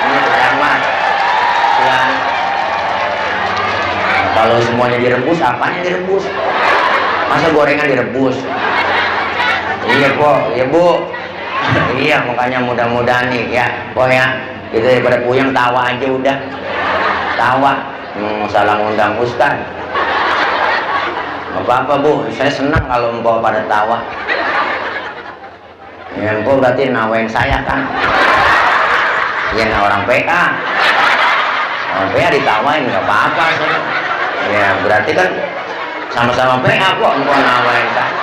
Ini camat. Ya. Kalau semuanya direbus, apanya direbus? Masa gorengan direbus? Iya po, iya bu. Iya, makanya mudah-mudahan nih ya, po ya, kita daripada puyeng tawa aja udah. Tawa, salah ngundang ustaz. Gak apa-apa bu, saya senang kalau empok pada tawa. Ya empok berarti nawain saya kan. Ya nah orang PA. Orang PA ditawain gak apa-apa sih. Ya berarti kan sama-sama PA kok empok nawain saya.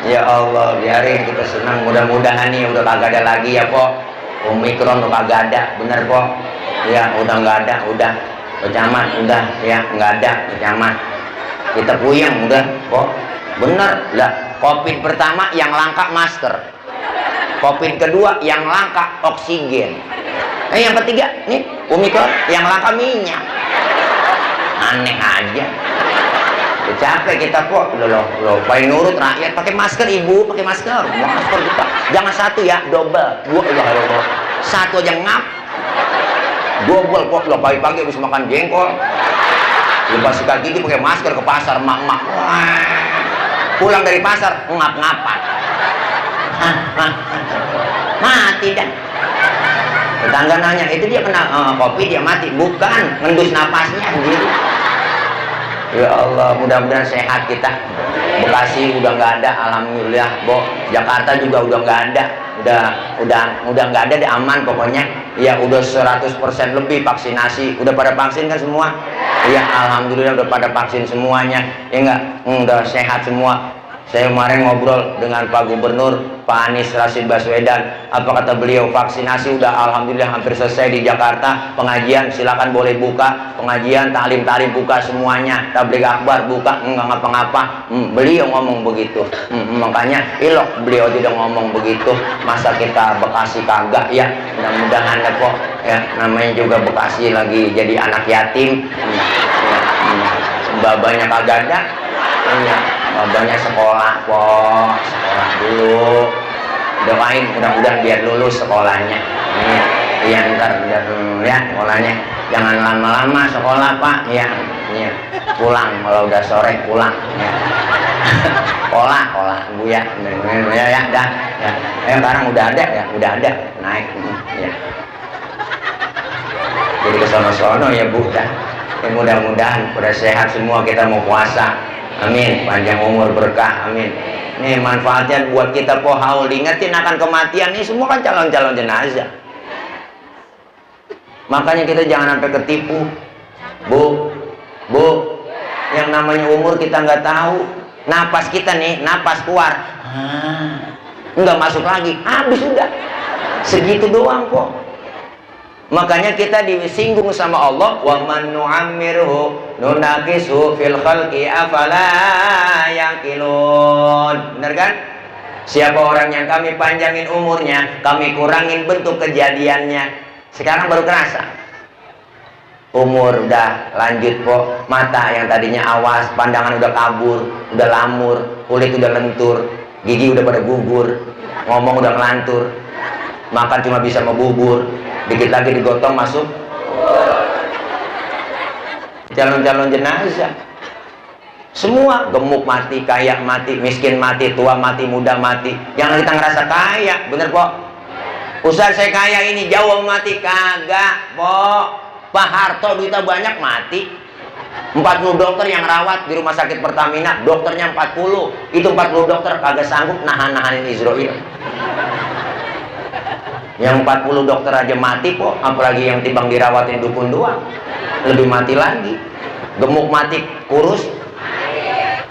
Ya Allah, biarin kita senang. Mudah-mudahan nih udah kagak ada lagi ya po. Omikron udah kagak ada, bener po. Ya udah nggak ada, udah kecamat, udah ya nggak ada kecamat. Kita puyeng udah po. Bener lah. Covid pertama yang langka masker. Covid kedua yang langka oksigen. Yang ketiga nih Omikron yang langka minyak. Aneh aja. Udah capek kita kok loh paling nurut rakyat pakai masker ibu, pakai masker kita jangan satu ya, double dua ya, satu aja ngap double kok lo pagi-pagi habis makan jengkol lupa sikat gigi pakai masker ke pasar mak-mak pulang dari pasar ngap-ngapan mati dah. Tetangga nanya itu dia kena covid dia mati, bukan ngendus napasnya sendiri. Ya Allah, mudah-mudahan sehat kita. Bekasi udah nggak ada, alhamdulillah, Bo. Jakarta juga udah nggak ada, udah nggak ada, deh aman pokoknya. Ya udah 100% lebih vaksinasi, udah pada vaksin kan semua? Ya alhamdulillah udah pada vaksin semuanya, ya nggak? Udah sehat semua. Saya kemarin ngobrol dengan Pak Gubernur, Pak Anies Rashid Baswedan. Apa kata beliau? Vaksinasi udah alhamdulillah hampir selesai di Jakarta. Pengajian silakan boleh buka. Pengajian, taklim buka semuanya. Tabligh akbar buka, enggak ngapa-ngapa. Beliau ngomong begitu. Makanya ilok beliau tidak ngomong begitu. Masa kita Bekasi kagak ya? Mudah-mudahan ya kok. Ya namanya juga Bekasi lagi jadi anak yatim. Babanya kagak ada. Ya. Babanya sekolah kok, sekolah dulu. Doain mudah-mudahan biar lulus sekolahnya. Iya ntar ya sekolahnya. Jangan lama-lama sekolah pak. Ya, pulang kalau udah sore pulang. Ya. Sekolah bu ya. Ya dah. Ya. Sekarang udah ada ya, udah ada naik. Ya. Jadi kesono-sono ya bu dah. Ya, mudah-mudahan udah sehat semua kita mau puasa. Amin, panjang umur berkah, amin. Nih manfaatnya buat kita po haul, diingetin akan kematian. Ini semua kan calon-calon jenazah. Makanya kita jangan sampai ketipu, bu. Yang namanya umur kita nggak tahu. Napas kita nih, napas keluar, nggak masuk lagi, habis sudah. Segitu doang kok. Makanya kita disinggung sama Allah, wa man nu'ammirhu nunaqishu fil khalqi afala yaqilun. Benar kan? Siapa orang yang kami panjangin umurnya, kami kurangin bentuk kejadiannya. Sekarang baru kerasa. Umur udah lanjut kok, mata yang tadinya awas, pandangan udah kabur, udah lamur, kulit udah lentur, gigi udah pada gugur, ngomong udah ngelantur, makan cuma bisa membubur. Dikit lagi digotong masuk calon-calon jenazah. Semua gemuk mati, kaya mati, miskin mati, tua mati, muda mati. Jangan kita ngerasa kaya, bener po. Ustaz saya kaya ini jauh mati, kagak po. Pak Harto duitnya banyak mati. 40 dokter yang rawat di rumah sakit Pertamina, dokternya 40. Itu 40 dokter kagak sanggup nahan-nahanin Israel. Yang 40 dokter aja mati kok, apalagi yang timbang dirawatin dukun doang. Lebih mati lagi. Gemuk mati, kurus.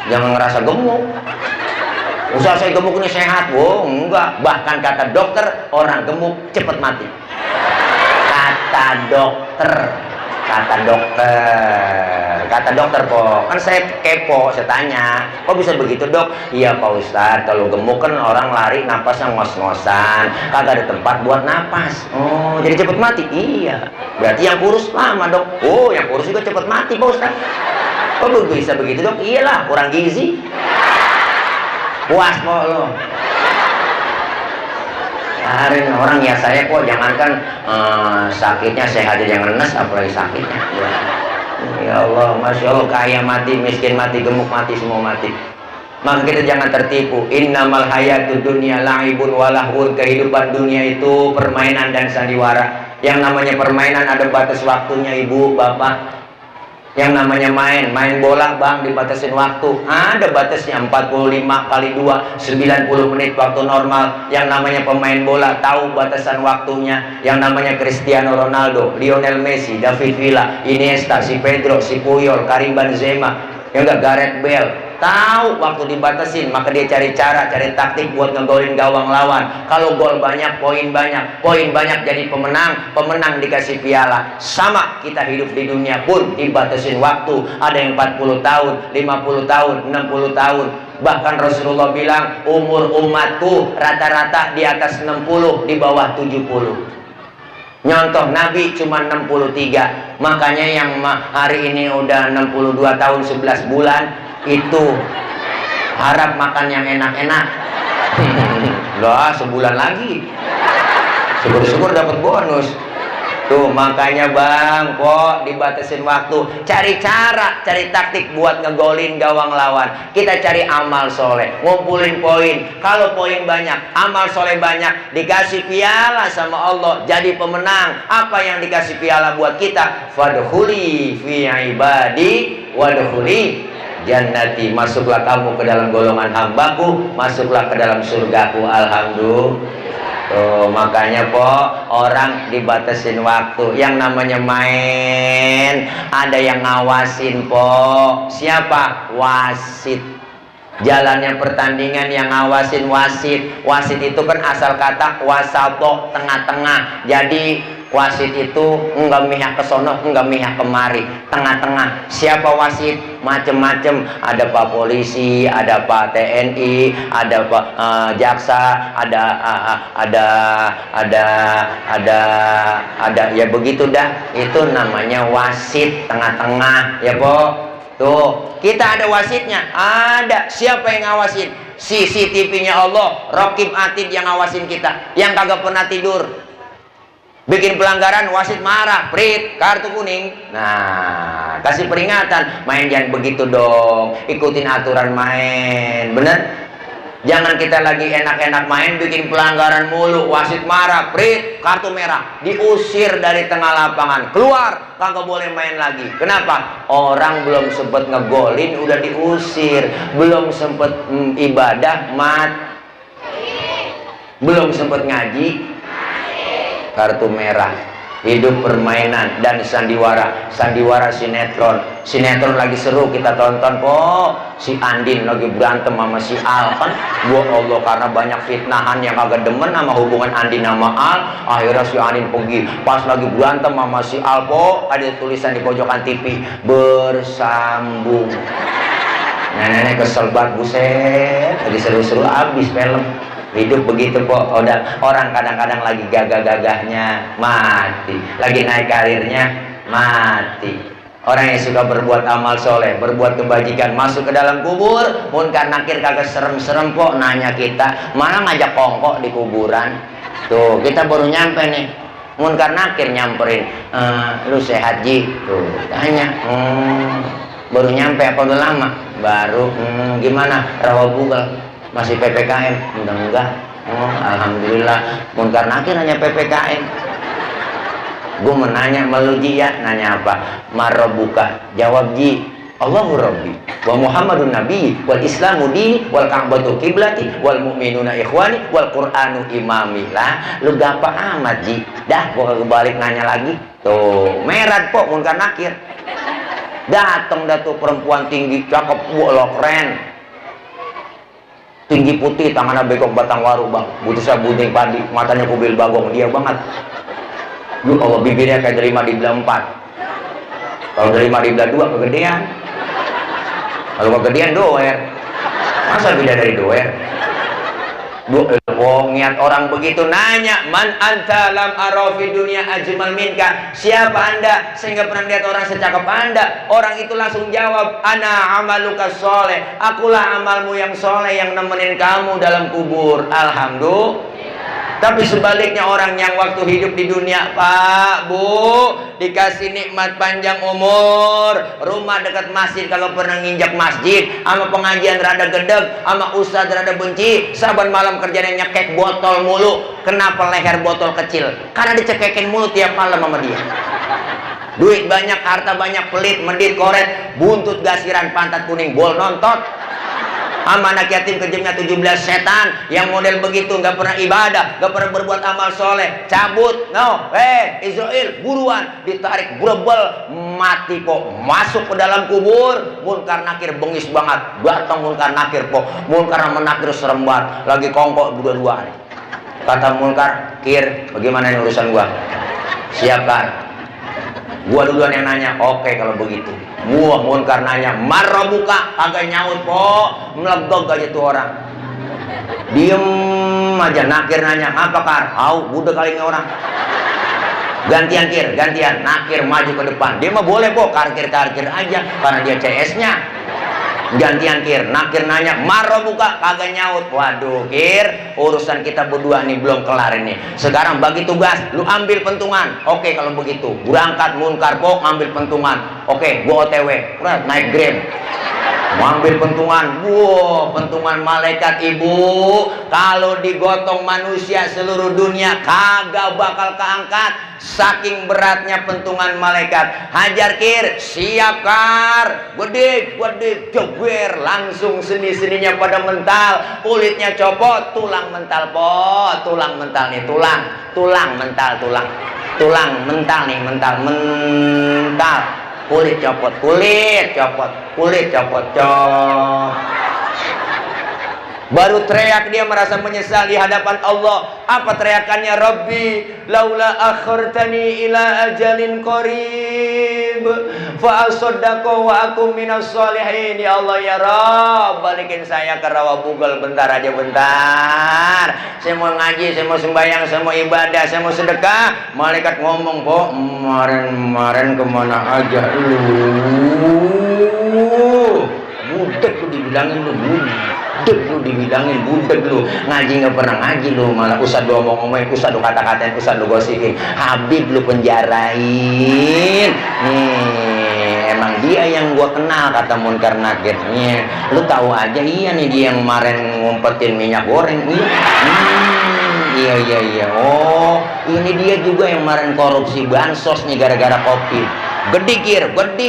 Jangan ngerasa gemuk. Usaha saya gemuk ini sehat. Wow, enggak. Bahkan kata dokter, orang gemuk cepet mati. Kata dokter po, kan saya kepo, saya tanya, kok bisa begitu dok? Iya Pak Ustadz, kalau gemuk kan orang lari napasnya ngos-ngosan, kagak ada tempat buat napas. Oh, jadi cepet mati? Iya. Berarti yang kurus lama dok? Oh, yang kurus juga cepet mati Pak Ustadz. Kok bisa begitu dok? Iyalah, kurang gizi. Puas po lo. Hari orang ya saya kok jangankan sakitnya sehat aja yang ngenes apalagi sakitnya. Ya Allah, Masya Allah, kaya mati, miskin mati, gemuk mati, semua mati. Maka kita jangan tertipu. Innamal hayatud dunya la'ibun walahun. Kehidupan dunia itu permainan dan sandiwara. Yang namanya permainan ada batas waktunya, ibu, bapak. Yang namanya main bola bang, dibatasin waktu, ada batasnya. 45 kali 2 90 menit waktu normal. Yang namanya pemain bola tahu batasan waktunya. Yang namanya Cristiano Ronaldo, Lionel Messi, David Villa, Iniesta, si Pedro, si Puyol, Karim Benzema, yang enggak Gareth Bale, tahu waktu dibatasin, maka dia cari cara, cari taktik buat ngegolin gawang lawan. Kalau gol banyak, poin banyak jadi pemenang, pemenang dikasih piala. Sama kita hidup di dunia pun dibatasin waktu. Ada yang 40 tahun, 50 tahun, 60 tahun. Bahkan Rasulullah bilang umur umatku rata-rata di atas 60, di bawah 70. Nyontoh Nabi cuma 63. Makanya yang hari ini udah 62 tahun 11 bulan itu harap makan yang enak-enak. Lah sebulan lagi, syukur-syukur dapat bonus. Tuh makanya bang, kok dibatasin waktu. Cari cara, cari taktik buat ngegolin gawang lawan. Kita cari amal soleh, ngumpulin poin. Kalau poin banyak, amal soleh banyak, dikasih piala sama Allah, jadi pemenang. Apa yang dikasih piala buat kita? Fadkhuli fi ibadi wadkhuli jannati. Masuklah kamu ke dalam golongan hambaku, masuklah ke dalam surgaku. Alhamdulillah. Makanya po orang dibatasin waktu. Yang namanya main ada yang ngawasin po. Siapa? Wasit. Jalannya pertandingan yang ngawasin wasit. Wasit itu kan asal kata wasato, tengah-tengah. Jadi wasit itu enggak mihak ke sono, enggak mihak kemari, tengah-tengah. Siapa wasit? Macem-macem. Ada Pak Polisi, ada Pak TNI, ada Pak jaksa, ada ya begitu dah. Itu namanya wasit, tengah-tengah ya po. Tuh, kita ada wasitnya. Ada. Siapa yang ngawasin? CCTV-nya Allah, Raqib Atid yang ngawasin kita, yang kagak pernah tidur. Bikin pelanggaran, wasit marah, prit, kartu kuning. Nah, kasih peringatan. Main jangan begitu dong. Ikutin aturan main. Bener? Jangan kita lagi enak-enak main, bikin pelanggaran mulu. Wasit marah, prit, kartu merah. Diusir dari tengah lapangan. Keluar, kagak boleh main lagi. Kenapa? Orang belum sempet ngegolin, udah diusir. Belum sempet ibadah, belum sempet ngaji, kartu merah. Hidup permainan dan sandiwara. Sandiwara sinetron lagi seru kita tonton kok. Si Andin lagi berantem sama si Al kan. Gua Allah, karena banyak fitnahan yang agak demen sama hubungan Andin sama Al. Akhirnya si Andin pergi. Pas lagi berantem sama si Al kok ada tulisan di pojokan TV, bersambung. Nenek kesel banget, buset. Lagi seru-seru abis film. Hidup begitu kok. Orang kadang-kadang lagi gagah-gagahnya mati, lagi naik karirnya mati. Orang yang suka berbuat amal soleh, berbuat kebajikan, masuk ke dalam kubur, munkar nakir kagak serem-serem kok nanya kita, malah ngajak kongkok di kuburan. Tuh kita baru nyampe nih, munkar nakir nyamperin, lu sehat Ji? Tuh tanya, baru nyampe apa udah lama? Baru, gimana rawa bugal? Masih PPKM? Udah enggak. Alhamdulillah. Munkar nakir hanya PPKM. Gue menanya malu Ji ya. Nanya apa? Marrobuka. Jawab Ji, Allahu Rabbi wa Muhammadun Nabi wal Islamu di wal Ka'batu kiblati wal mu'minuna ikhwani wal Qur'anu imami. Lah lu gapa amat Ji. Dah gue kebalik nanya lagi. Tuh merah kok munkar nakir. Dateng dah tuh perempuan tinggi cakep, lo keren, tinggi putih, tangannya bekok batang waru bang, butuh bunting padi, matanya kubil bagong, dia banget. Lu Allah, bibirnya kayak derima di belah 4. Kalau derima di belah 2 kegedean. Kalau kegedean doer. Masa beda dari doer? Niat orang begitu nanya, man anta lam arafi dunia ajmal minka. Siapa anda sehingga pernah lihat orang secakap anda? Orang itu langsung jawab, ana amaluka soleh. Akulah amalmu yang soleh yang nemenin kamu dalam kubur. Alhamdulillah. Tapi sebaliknya orang yang waktu hidup di dunia, Pak, Bu, dikasih nikmat panjang umur, rumah dekat masjid, kalau pernah nginjak masjid, sama pengajian rada gedeg, sama ustaz rada benci, saban malam kerjanya nyekek botol mulu. Kenapa leher botol kecil? Karena dicekekin mulu tiap malam sama dia. Duit banyak, harta banyak, pelit, medit, koret, buntut gasiran, pantat kuning, bol nontot. Sama anak yatim kejamnya 17 setan yang model begitu, nggak pernah ibadah, nggak pernah berbuat amal soleh, cabut, no, Israel buruan ditarik brebel, mati po, masuk ke dalam kubur. Munkar nakir bengis banget, datang munkar nakir po, munkar menakir serem banget, lagi kongkok dua-dua nih. Kata munkar, Kir, bagaimana ini urusan gua? Siapkan. Gua duluan yang nanya. Oke kalau begitu. Gua munkar nanya, marah buka, kagak nyaut po, melegok aja tuh orang. Diem aja. Nakir nanya, apa Kar? Budak kali ini orang. Gantian Kir, gantian. Nakir maju ke depan. Dia mah boleh po, karkir aja, karena dia CS-nya. Gantian Kir, nakir nanya, marah buka, kagak nyaut. Waduh Kir, urusan kita berdua nih belum kelar ini. Sekarang bagi tugas, lu ambil pentungan. Oke kalau begitu, berangkat munkar po, ambil pentungan. Oke, gua OTW, naik Grab, mau ambil pentungan. Wow, pentungan malaikat ibu, kalau digotong manusia seluruh dunia kagak bakal keangkat. Saking beratnya pentungan malaikat. Hajar Kir, siap Kar, gede, jeber, langsung sendi-sendinya pada mental, kulitnya copot, tulang mental po, tulang mental nih, tulang mental, tulang mental nih, mental, kulit copot, baru teriak dia merasa menyesal di hadapan Allah. Apa teriakannya? Rabbi laula akhartani ila ajalin qarib fa asaddaqu wa akum minas sholihin. Ya Allah ya Rabb, balikin saya ke rawa bugal bentar aja, bentar. Saya mau ngaji, saya mau sembahyang, saya mau ibadah, saya mau sedekah. Malaikat ngomong, "Po, kemarin kemana aja lu? Budak lu dibilangin lu, budak lu, ngaji nggak pernah ngaji lu, malah ustad lu ngomong-ngomongin, ustad lu kata-katain, ustad lu gosikin, Habib lu penjarain. Nih emang dia yang gua kenal, kata munkar nakir. Nih lu tahu aja, iya nih dia yang kemarin ngumpetin minyak goreng. Iya. Oh ini dia juga yang kemarin korupsi bansos nih gara-gara kopi. Gede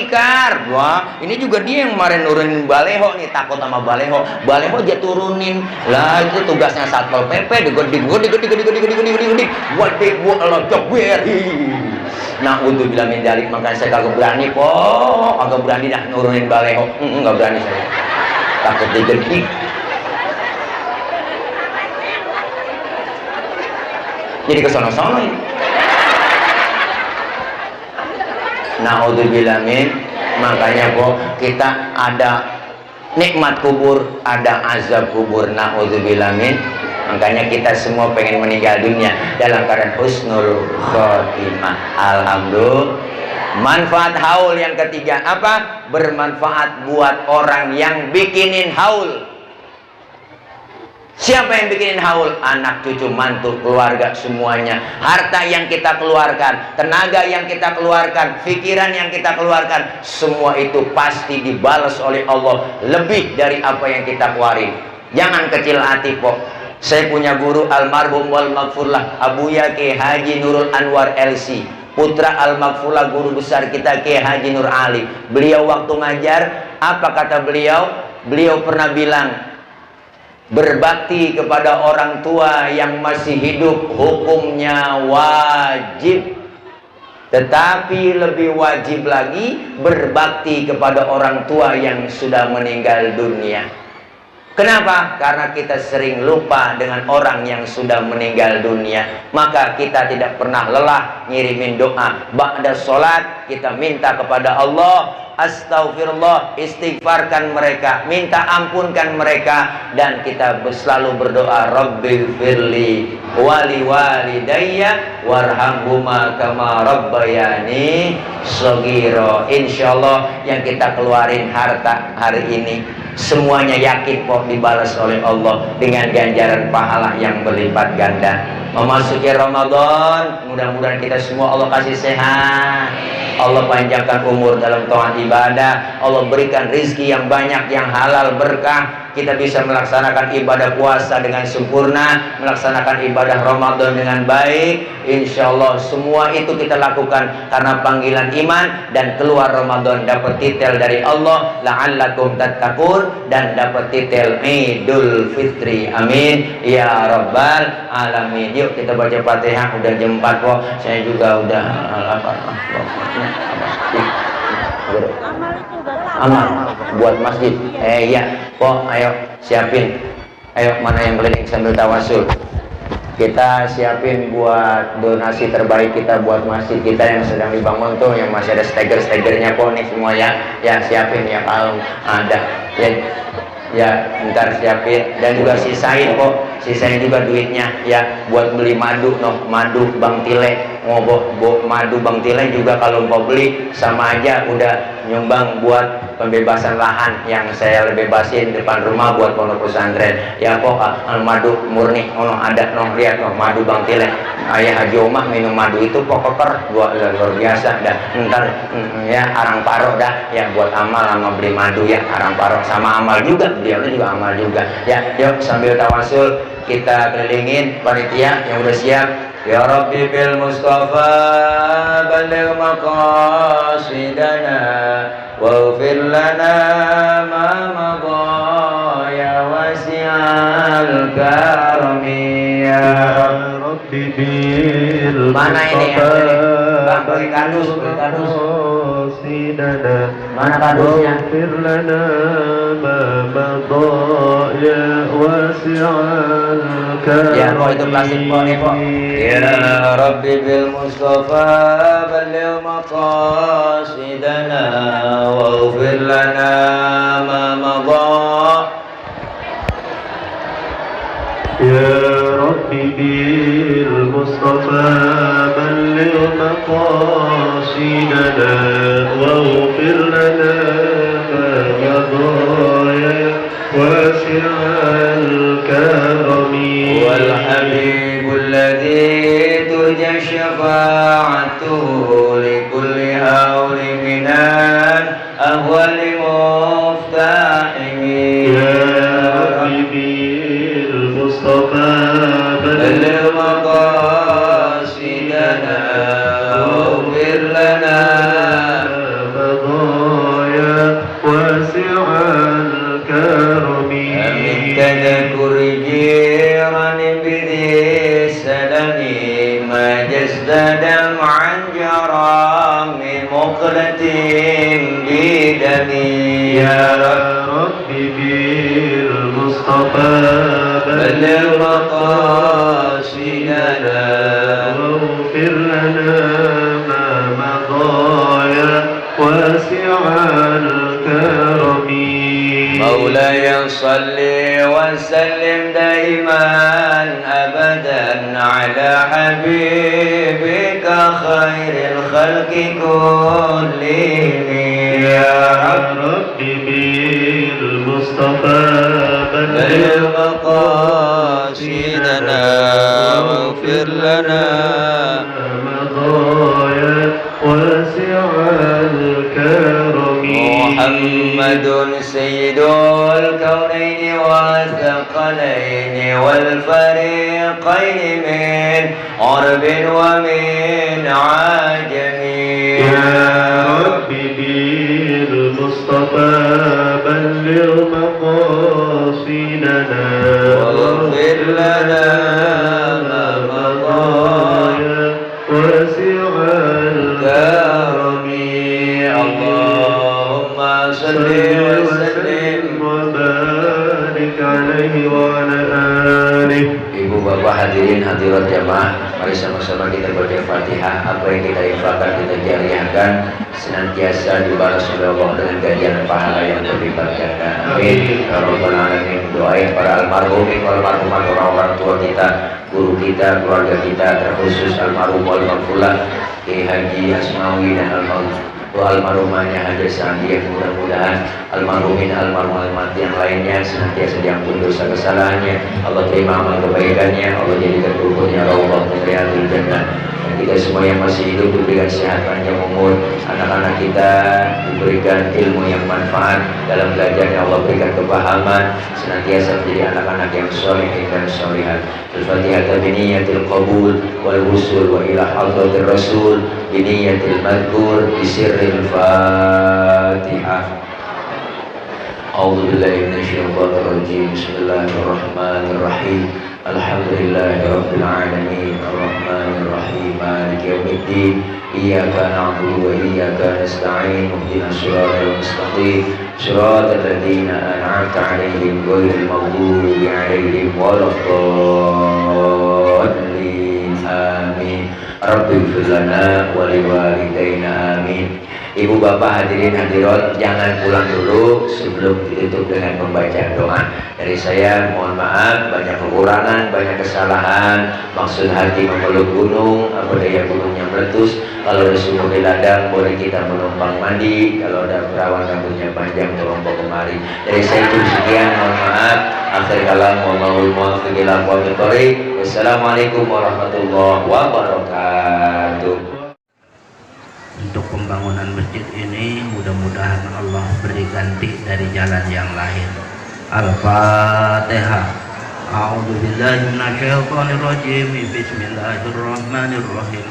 Kar. Wah, ini juga dia yang kemarin nurunin baleho nih, takut sama baleho aja turunin. Lah itu tugasnya Satpol PP, gede. Gua jeber. Nah, untuk bilang menjalik, makanya saya kagak berani po, kagak berani dah nurunin baleho. Enggak berani saya. Takut digedik. Jadi kesono-sono ini. Naudzubillah min. Makanya kok kita ada nikmat kubur, ada azab kubur. Naudzubillah min. Makanya kita semua pengen meninggal dunia dalam keadaan husnul khotimah. Alhamdulillah. Manfaat haul yang ketiga apa? Bermanfaat buat orang yang bikinin haul. Siapa yang bikinin haul? Anak, cucu, mantu, keluarga semuanya. Harta yang kita keluarkan, tenaga yang kita keluarkan, pikiran yang kita keluarkan, semua itu pasti dibalas oleh Allah lebih dari apa yang kita keluarin. Jangan kecil hati kok. Saya punya guru almarhum wal maghfurlah Abuya Kiai Haji Nurul Anwar LC, putra al-maghfurlah guru besar kita Kiai Haji Nur Ali. Beliau waktu ngajar, apa kata beliau? Beliau pernah bilang, berbakti kepada orang tua yang masih hidup hukumnya wajib, tetapi lebih wajib lagi berbakti kepada orang tua yang sudah meninggal dunia. Kenapa? Karena kita sering lupa dengan orang yang sudah meninggal dunia. Maka kita tidak pernah lelah ngirimin doa. Ba'da sholat kita minta kepada Allah, astaghfirullah, istighfarkan mereka, minta ampunkan mereka, dan kita selalu berdoa, Rabbighfirli wali walidayya warhamhuma kama rabbayani shaghira. Insyaallah yang kita keluarin harta hari ini semuanya yakin kok dibalas oleh Allah dengan ganjaran pahala yang berlipat ganda. Memasuki Ramadan, mudah-mudahan kita semua Allah kasih sehat, Allah panjangkan umur dalam taat ibadah, Allah berikan rizki yang banyak, yang halal, berkah. Kita bisa melaksanakan ibadah puasa dengan sempurna, melaksanakan ibadah Ramadan dengan baik. Insya Allah semua itu kita lakukan karena panggilan iman, dan keluar Ramadan dapat titel dari Allah, la'allakum tattaqun, dan dapat titel Idul Fitri. Amin ya rabbal alamin. Yuk kita baca Fatihah. Udah jam 4 kok, saya juga udah lapar. Amal buat masjid. Iya, kok ayo siapin. Ayo, mana yang keliling sambil tawasul. Kita siapin buat donasi terbaik kita buat masjid kita yang sedang dibangun tuh, yang masih ada steger-stegernya kok nih semua ya. Ya siapin ya kalau ada. Ya ntar siapin, dan juga sisain kok, sisain juga duitnya ya buat beli madu, madu Bang Tile. Madu Bang Tile juga kalau mau beli sama aja udah nyumbang buat pembebasan lahan yang saya bebasin depan rumah buat pondok pesantren ya kok. Madu murni ada lihat madu Bang Tile. Ayah Haji Omah minum madu itu pokok luar biasa dah. Ntar ya arang paro dah ya buat amal sama beli madu ya, arang paro sama amal juga, dia juga amal juga ya. Yuk sambil tawasul kita kelilingin panitia yang udah siap. Ya Rabbi bil Mustafa baligh maqasidana waghfir lana ma madha ya wasi'al karami ya Rabbi bil mana ini yang boleh Bang, bagi kardus mana kardusnya? Waghfir lana ma madha ya wasi'al karami. Ya kok itu plastik kok nih kok. Ya Rabbi bil Mustafa baligh maqasidana waghfir lana ma madha. Ya Rabbi bil Mustafa baligh maqasidana waghfir lana ma madha ya wasi'al karami. Wal habibul ladzi turja syafa'atuhu li kulli hawli minan ahwali muftahimi. Ya Rabbi bil Mustafa baligh maqasidana waghfir lana ma madha ya wasi'al karami. min tadhkuri jirani bidhi salami ma jazdada ma'an jara min muqlatin bidami. Ya Rabbi bil Mustafa baligh maqasidana waghfir lana ma madha ya wasi'al karami. مولاي صل وسلم دائما أبدا على حبيبك خير الخلق كلهم. يا ربي بالمصطفى بلغ مقاصدنا واغفر لنا مضايا واسع الكرم. محمد سيد الكونين والثقلين والفريقين من عرب ومن عجم. يا ربي بالمصطفى بلغ مقاصدنا واغفر لنا ما مضى واسع الكرم. اللهم صل وسلم وبارك عليه وعلى آله. Ibu bapak hadirin hadirat jamaah, mari sama-sama kita baca Fatihah. Apa yang kita infakkan, kita jariahkan, senantiasa dibalas oleh Allah dengan ganjaran pahala yang berlipat ganda. Amin ya rabbal alamin. Doain para almarhumin wal marhumat, orang-orang tua kita, guru kita, keluarga kita, terkhusus almarhum wal maghfulah Ki Haji Asmawi dan almarhum doa almarhumahnya Haji Sandi yang mudah-mudahan almarhumin almarhum yang lainnya senantiasa diampuni dosa kesalahannya, Allah terima amal kebaikannya, Allah jadikan kuburnya raudhah min riyadil jannah. Dan kita semua yang masih hidup diberikan sehat panjang umur, anak-anak kita diberikan ilmu yang manfaat dalam belajarnya, Allah berikan kepahaman, senantiasa menjadi anak-anak yang sholihin dan sholihat. Al-Fatihah biniyatil qabul wal wusul wa ila hadratir rasul biniyatil madhkur bisirril Fatihah. A'udzu billahi minasyaitonir rajim. Bismillahirrahmanirrahim. Alhamdulillahirabbil alamin arrahmanir rahim maliki yaumiddin iyyaka na'budu wa iyyaka nasta'in ihdinas siratal mustaqim siratal ladzina an'amta 'alaihim ghairil maghdubi 'alaihim waladdallin amin. Rabbighfir lana wa liwalidayna amin. Ibu bapak hadirin hadirat, jangan pulang dulu sebelum ditutup dengan pembacaan doa. Dari saya mohon maaf, banyak kekurangan, banyak kesalahan. Maksud hati memeluk gunung, apa daya gunungnya meletus. Kalau ada sumur di ladang, boleh kita menumpang mandi. Kalau ada perawan rambutnya panjang, tolong bawa kemari. Dari saya itu sekian, mohon maaf. Akhir kalam, wallahul muwaffiq ila aqwamit thoriq. Wassalamualaikum warahmatullahi wabarakatuh. Untuk pembangunan masjid ini mudah-mudahan Allah beri ganti dari jalan yang lain. Al-Fatihah. A'udzu billahi minasyaitonir rajim. Bismillahirrahmanirrahim.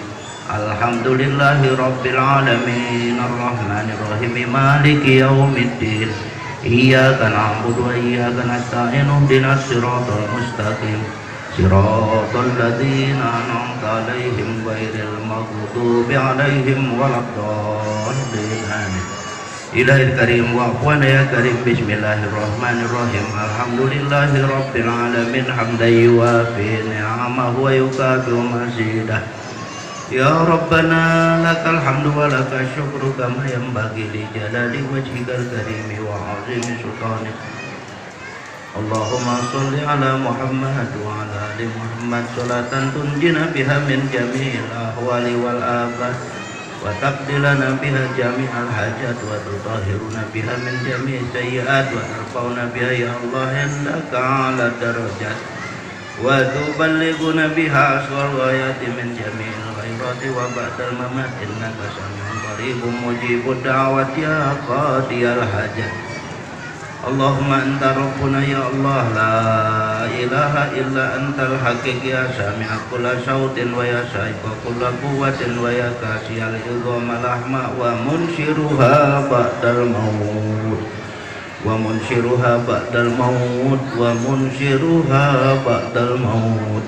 Alhamdulillahi rabbil alamin arrahmanir rahim maliki yaumiddin. Iyyaka na'budu wa iyyaka nasta'in ihdinas siratal mustaqim. Siratal ladzina an'amta 'alaihim ghairil maghdubi 'alaihim waladdallin amin. Ilahil karim wa aqwana ya karim. Bismillahirrahmanirrahim. Alhamdulillahi rabbil alamin hamdan yuwafi ni'amahu wa yukafi mazidah. Ya Rabbana lakal hamdu wa lakal syukru kama yanbaghi li jalali wajhikal karimi wa 'azimi sultanik. Allahumma sholli ala Muhammad wa ala ali Muhammad salatan tunjina biha min jami'il ahwali wal afat wa taqdilana biha jami'al hajat wa tutahhiruna biha min jami'is sayyi'at wa tarfa'una biha ya Allah indaka ala darajat wa tuballighuna biha aswal ghayati min jami'il khairati wa ba'dal mamat innaka sami'un qaribun mujibud da'wat ya qadiyal hajat. Allahumma anta rabbuna ya Allah la ilaha illa antal haqiq ya sami'a kulla sautin wa ya sahiba kulla quwwatin wa ya kasiyal idhama lahma wa munshiruha ba'dal maut wa munshiruha ba'dal maut wa munshiruha ba'dal maut.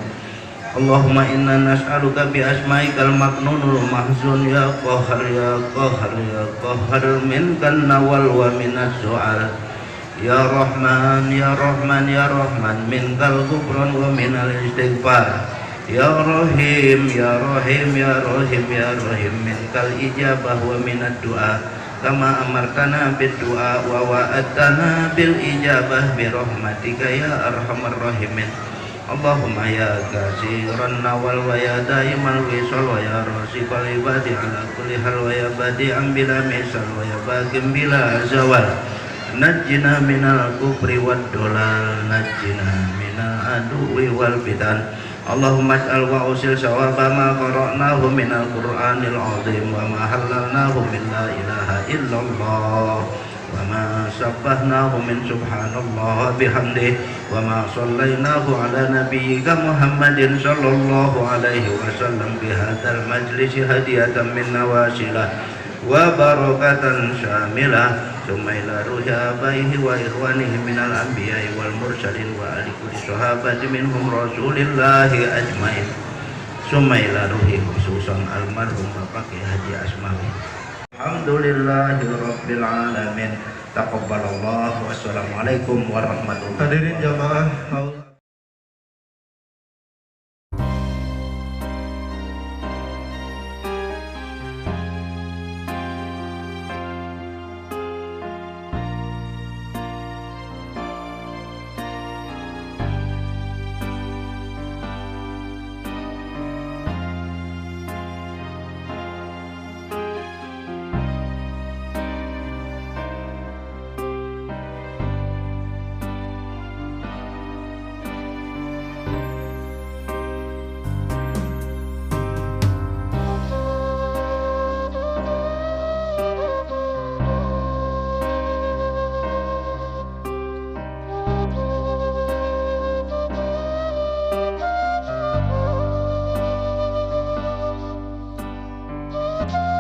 Allahumma inna nas'aluka bi asma'ikal maknunul mahzun ya qahhar ya qahhar ya qahhar minkan nawal wa minas su'al. Ya Rahman, Ya Rahman, Ya Rahman, minkal ghufran wa minal istighfar. Ya Rahim, Ya Rahim, Ya Rahim, Ya Rahim, minkal ijabah wa minad du'a. Kama amartana bid du'a wa wa'adtana bil ijabah bi rahmatika ya arhamar rahimin. Allahumma ya kasiran nawal wa ya daimal wisal wa ya rasikal ibadi ala kulli hal wa ya badi'an bila misal wa ya bagim bila zawal. Najjina minal kufri wad dolal, najjina minal aduwi wal fitan. Allahumma ij'al wa usil sawaba ma qara'nahu minal qur'anil azim wa ma halalnahu min la ilaha illallah wa ma sabbahnahu min subhanallah bihamdih wa ma sallainahu ala nabiyyika Muhammadin sallallahu alaihi wasallam bihadzal majlisi hadiyatan min nawasilah wa barakatan syamilah. Summa ila ruhi abaihi wa ikhwanihi minal anbiya'i wal mursalin wa ali kulli sahabati minhum rasulillahi ajmain. Summa ila ruhi khususan almarhum Bapak Haji Asmawi. Alhamdulillahi rabbil alamin. Taqabbalallah. Wassalamualaikum warahmatullahi wabarakatuh. Hadirin jamaah Allahu